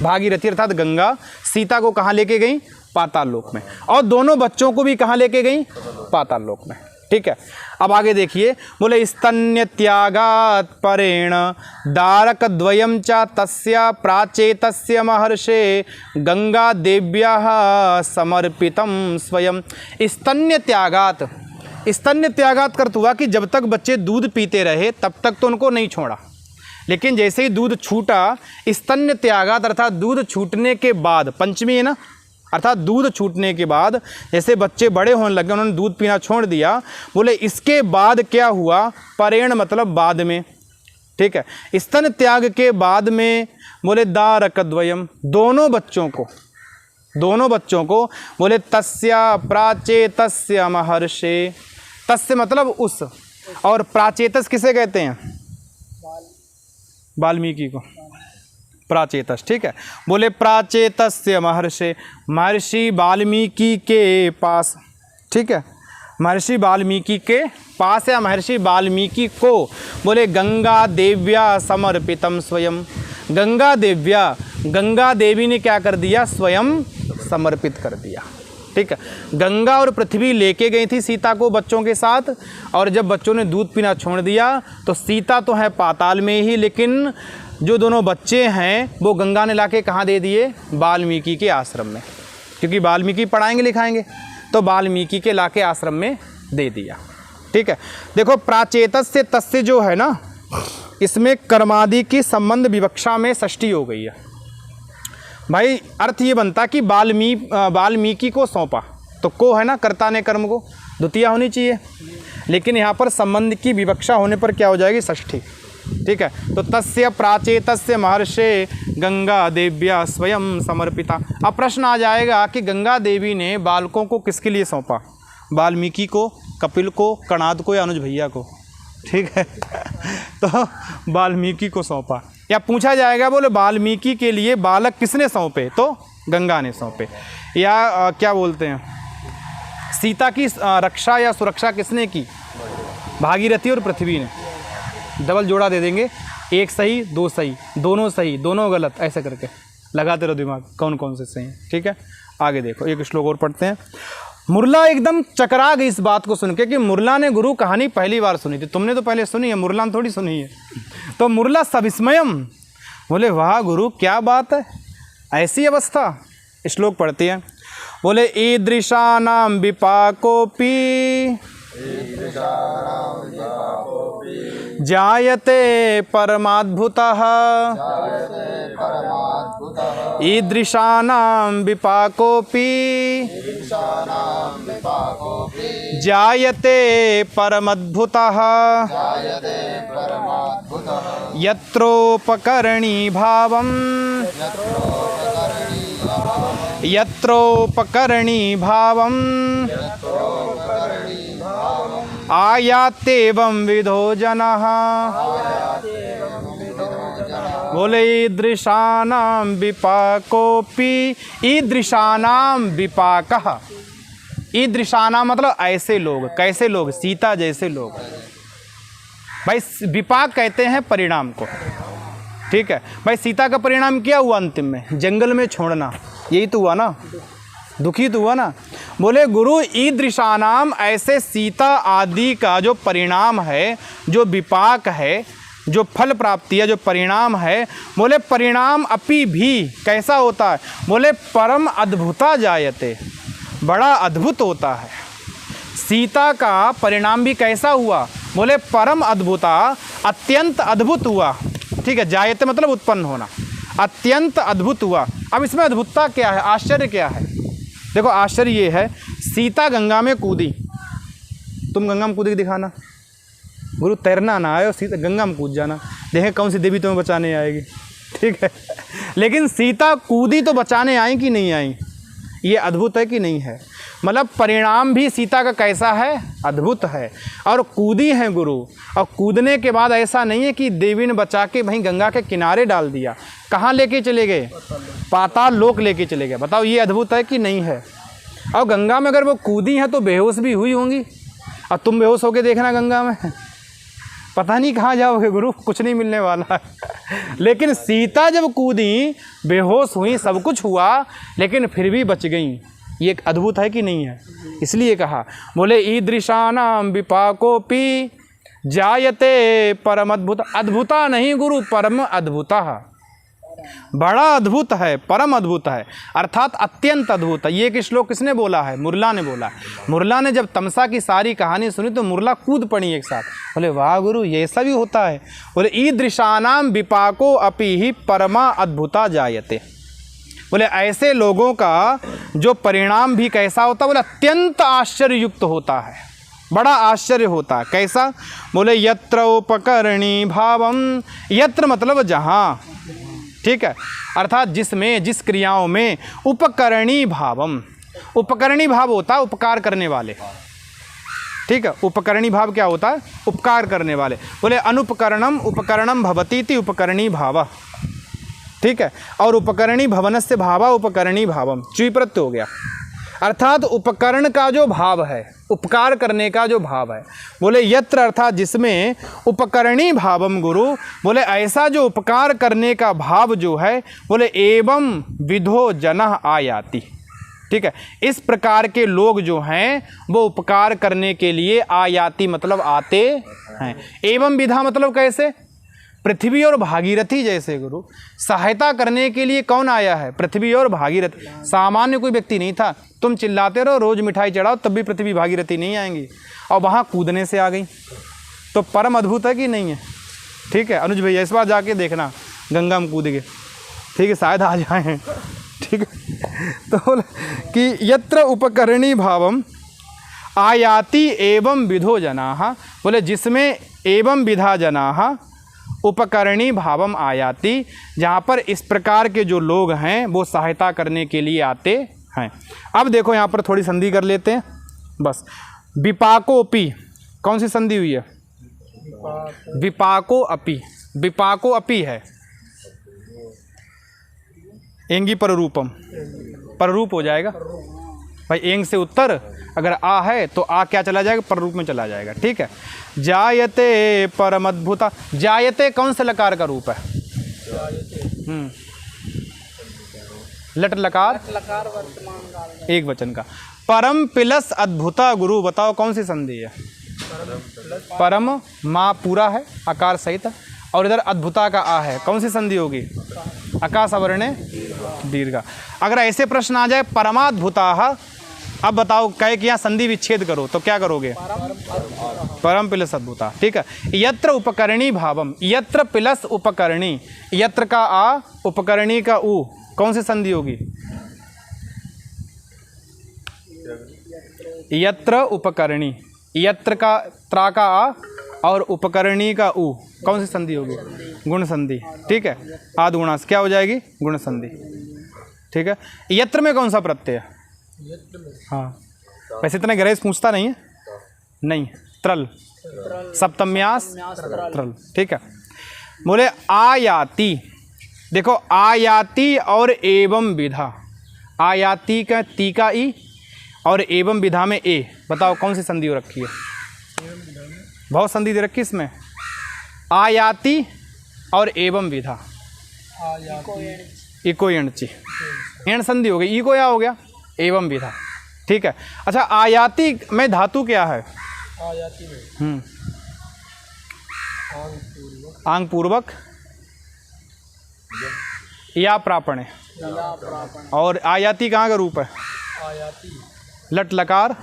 भागीरथी अर्थात गंगा। सीता को कहाँ लेके गई, पाताल लोक में, और दोनों बच्चों को भी कहाँ लेके गई, पाताल लोक में। ठीक है, अब आगे देखिए। बोले स्तन्य त्यागात परेण दारक द्वयम च तस्य प्राचेतस्य महर्षे गंगा देव्याः समर्पितम स्वयं। स्तन्य त्यागात, स्तन्य त्यागात का अर्थ हुआ कि जब तक बच्चे दूध पीते रहे तब तक तो उनको नहीं छोड़ा, लेकिन जैसे ही दूध छूटा, स्तन्य त्यागात अर्थात दूध छूटने के बाद, पंचमी है ना, अर्थात दूध छूटने के बाद जैसे बच्चे बड़े होने लगे, उन्होंने दूध पीना छोड़ दिया। बोले इसके बाद क्या हुआ, परेण मतलब बाद में। ठीक है, स्तन त्याग के बाद में बोले दारक द्वयम, दोनों बच्चों को बोले तस्या प्राचेतस्य महर्षे, तस्य मतलब उस, और प्राचेतस किसे कहते हैं, वाल्मीकि को, प्राचेतस। ठीक है, बोले प्राचेतस्य महर्षि, महर्षि वाल्मीकि के पास। ठीक है, महर्षि वाल्मीकि के पास या महर्षि वाल्मीकि को बोले गंगा देव्या समर्पितम स्वयं, गंगा देव्या, गंगा देवी ने क्या कर दिया, स्वयं समर्पित कर दिया। ठीक है, गंगा और पृथ्वी लेके गई थी सीता को बच्चों के साथ, और जब बच्चों ने दूध पीना छोड़ दिया तो सीता तो है पाताल में ही, लेकिन जो दोनों बच्चे हैं वो गंगा ने लाके कहाँ दे दिए, वाल्मीकि के आश्रम में, क्योंकि वाल्मीकि पढ़ाएंगे लिखाएंगे, तो वाल्मीकि के लाके आश्रम में दे दिया। ठीक है, देखो प्राचेतस से तस्य जो है ना, इसमें कर्मादि की संबंध विवक्षा में षष्ठी हो गई है। भाई अर्थ ये बनता कि वाल्मीकि को सौंपा, तो को है ना, कर्ता ने कर्म को, द्वितीया होनी चाहिए, लेकिन यहाँ पर संबंध की विवक्षा होने पर क्या हो जाएगी, षष्ठी। ठीक है, तो तस्य प्राचेतस्य महर्षे गंगा देव्या स्वयं समर्पिता। अब प्रश्न आ जाएगा कि गंगा देवी ने बालकों को किसके लिए सौंपा, वाल्मीकि को, कपिल को, कणाद को या अनुज भैया को। ठीक है तो वाल्मीकि को सौंपा, या पूछा जाएगा बोले वाल्मीकि के लिए बालक किसने सौंपे, तो गंगा ने सौंपे। या क्या बोलते हैं, सीता की रक्षा या सुरक्षा किसने की, भागीरथी और पृथ्वी ने। डबल जोड़ा दे देंगे, एक सही दो सही, दोनों गलत, ऐसे करके लगाते रहो दिमाग कौन कौन से सही हैं। ठीक है, आगे देखो एक श्लोक और पढ़ते हैं। मुरला एकदम चकरा गई इस बात को सुन के कि मुरला ने गुरु कहानी पहली बार सुनी थी, तुमने तो पहले सुनी है, मुरला ने थोड़ी सुनी है। तो मुरला सविस्मयम, बोले वाह गुरु क्या बात है, ऐसी अवस्था। श्लोक पढ़ती है, बोले ईदृशानाम विपाकोपि जायते परमाद्भुतः, ईदृशानां विपाकोपि जायते परमद्भुतः, यत्रोपकरणी भावम् आयात्येवं विधो जनः। बोले ईदृशानां विपाकोपि, ईदृशानां विपाकः, ईदृशानां मतलब ऐसे लोग, कैसे लोग, सीता जैसे लोग। भाई विपाक कहते हैं परिणाम को, ठीक है। भाई सीता का परिणाम क्या हुआ अंतिम में, जंगल में छोड़ना, यही तो हुआ ना, दुखी तो हुआ ना। बोले गुरु ईदृशानाम, ऐसे सीता आदि का जो परिणाम है, जो विपाक है, जो फल प्राप्ति है, जो परिणाम है, बोले परिणाम अपि भी कैसा होता है, बोले परम अद्भुता जायते, बड़ा अद्भुत होता है। सीता का परिणाम भी कैसा हुआ, बोले परम अद्भुता, अत्यंत अद्भुत हुआ। ठीक है, जायते मतलब उत्पन्न होना, अत्यंत अद्भुत हुआ। अब इसमें अद्भुतता क्या है, आश्चर्य क्या है? देखो आश्चर्य ये है, सीता गंगा में कूदी, तुम गंगा में कूद के दिखाना, गुरु तैरना ना आए और सीता गंगा में कूद जाना, देखें कौन सी देवी तुम्हें बचाने आएगी। ठीक है, लेकिन सीता कूदी तो बचाने आई कि नहीं आई, ये अद्भुत है कि नहीं है। मतलब परिणाम भी सीता का कैसा है, अद्भुत है। और कूदी है गुरु, और कूदने के बाद ऐसा नहीं है कि देवी ने बचा के वहीं गंगा के किनारे डाल दिया, कहाँ लेके चले गए, पाताल लोक लेके चले गए। बताओ ये अद्भुत है कि नहीं है। और गंगा में अगर वो कूदी हैं तो बेहोश भी हुई होंगी, और तुम बेहोश होके देखना गंगा में, पता नहीं कहाँ जाओगे गुरु, कुछ नहीं मिलने वाला। लेकिन सीता जब कूदी, बेहोश हुई, सब कुछ हुआ, लेकिन फिर भी बच गई। ये एक अद्भुत है कि नहीं है, इसलिए कहा। बोले ईदृशानां विपाकोपि जायते परम अद्भुत, अद्भुता नहीं गुरु, परम अद्भुतः, बड़ा अद्भुत है, परम अद्भुत है, अर्थात अत्यंत अद्भुत है। ये एक श्लोक किसने बोला है, मुरला ने बोला। मुरला ने जब तमसा की सारी कहानी सुनी तो मुरला कूद पड़ी एक साथ, बोले वाह गुरु ये ऐसा भी होता है। बोले ईदृशानां विपाको अपि ही परमा अद्भुता जायते, बोले ऐसे लोगों का जो परिणाम भी कैसा होता है, बोले अत्यंत आश्चर्ययुक्त होता है, बड़ा आश्चर्य होता है। कैसा, बोले यत्र उपकरणी भावम, यत्र मतलब जहाँ, ठीक है, अर्थात जिसमें, जिस क्रियाओं में उपकरणी भावम, उपकरणी भाव होता है उपकार करने वाले। ठीक है, उपकरणी भाव क्या होता है, उपकार करने वाले। बोले अनुपकरणम उपकरणम भवती थी उपकरणी भाव, ठीक है। और उपकरणी भवनस्य भावा उपकरणी भावम, च्वी प्रत्यय हो गया, अर्थात उपकरण का जो भाव है, उपकार करने का जो भाव है। बोले यत्र अर्थात जिसमें उपकरणी भावम गुरु, बोले ऐसा जो उपकार करने का भाव जो है, बोले एवं विधो जनः आयाति। ठीक है, इस प्रकार के लोग जो हैं वो उपकार करने के लिए आयाति मतलब आते हैं। एवं विधा मतलब कैसे, पृथ्वी और भागीरथी जैसे गुरु, सहायता करने के लिए कौन आया है, पृथ्वी और भागीरथी, सामान्य कोई व्यक्ति नहीं था। तुम चिल्लाते रहो, रोज मिठाई चढ़ाओ, तब भी पृथ्वी भागीरथी नहीं आएंगी, और वहाँ कूदने से आ गई, तो परम अद्भुत है कि नहीं है। ठीक है अनुज भैया, इस बार जाके देखना गंगा में कूद के, ठीक है, शायद आ जाए। ठीक है, तो बोले कि यत्र उपकरणी भावम आयाति एवं विधो जनाः, बोले जिसमें एवं विधा जनाः उपकरणी भावम आयाति, जहाँ पर इस प्रकार के जो लोग हैं वो सहायता करने के लिए आते हैं। अब देखो यहाँ पर थोड़ी संधि कर लेते हैं बस। विपाकोपि, कौन सी संधि हुई है, विपाको अपि, विपाको अपि है, एंगी पररूपम, पररूप हो जाएगा, भाई एंग से उत्तर अगर आ है तो आ क्या चला जाएगा, पर रूप में चला जाएगा। ठीक है। जायते परमद्भुता, जायते कौन से लकार का रूप है? लट लकार एक वचन का। परम प्लस अद्भुता गुरु, बताओ कौन सी संधि है? परम माँ पूरा है आकार सहित, और इधर अद्भुता का आ है, कौन सी संधि होगी? आकाश अवर्णे दीर्घ। अगर ऐसे प्रश्न आ जाए परमाद्भुता, अब बताओ कहे कि यहाँ संधि विच्छेद करो तो क्या करोगे? परम प्लस अद्भुता। ठीक है। यत्र उपकरणी भावम, यत्र प्लस उपकरणी, यत्र का आ उपकरणी का उ, कौन सी संधि होगी? यत्र उपकरणी, यत्र का त्रा का आ और उपकरणी का उ, कौन सी संधि होगी? गुण संधि। ठीक है। आद गुणा से क्या हो जाएगी? गुण संधि। ठीक है। यत्र में कौन सा प्रत्यय है? हाँ, वैसे इतना गहराई से पूछता नहीं है, नहीं, त्रल, सप्तम्यास त्रल। ठीक है। बोले आयाति, देखो आयाति और एवं विधा, आयाति का ती का ई और एवं विधा में ए, बताओ कौन सी संधि हो रखी है? बहुत संधि दे रखी है इसमें। आयाति और एवं विधा, इको एणची, एण संधि हो गई, ई को या हो गया एवं विधा। ठीक है। अच्छा, आयाति में धातु क्या है? आयाति में आंग पूर्वक या प्रापणे, और आयाति कहाँ का रूप है? आयाति लट लकार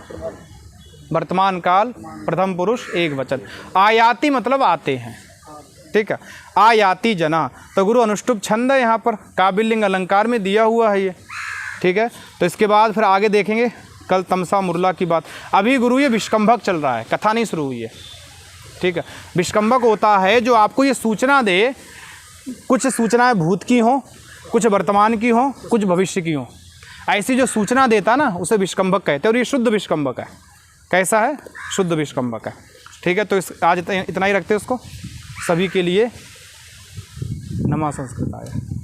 वर्तमान काल प्रथम पुरुष एक वचन। आयाति मतलब आते हैं। ठीक है। आयाति जना, तो गुरु अनुष्टुप छंद है यहाँ पर, काबिलिंग अलंकार में दिया हुआ है ये। ठीक है। तो इसके बाद फिर आगे देखेंगे कल तमसा मुरला की बात। अभी गुरु ये विष्कंभक चल रहा है, कथा नहीं शुरू हुई है। ठीक है। विष्कंभक होता है जो आपको ये सूचना दे, कुछ सूचनाएं भूत की हों, कुछ वर्तमान की हों, कुछ भविष्य की हों। ऐसी जो सूचना देता ना उसे विष्कंभक कहते हैं, और ये शुद्ध विष्कंभक है। कैसा है? शुद्ध विष्कंभक है। ठीक है। तो आज इतना ही रखते हैं उसको। सभी के लिए नमः संस्कृताय।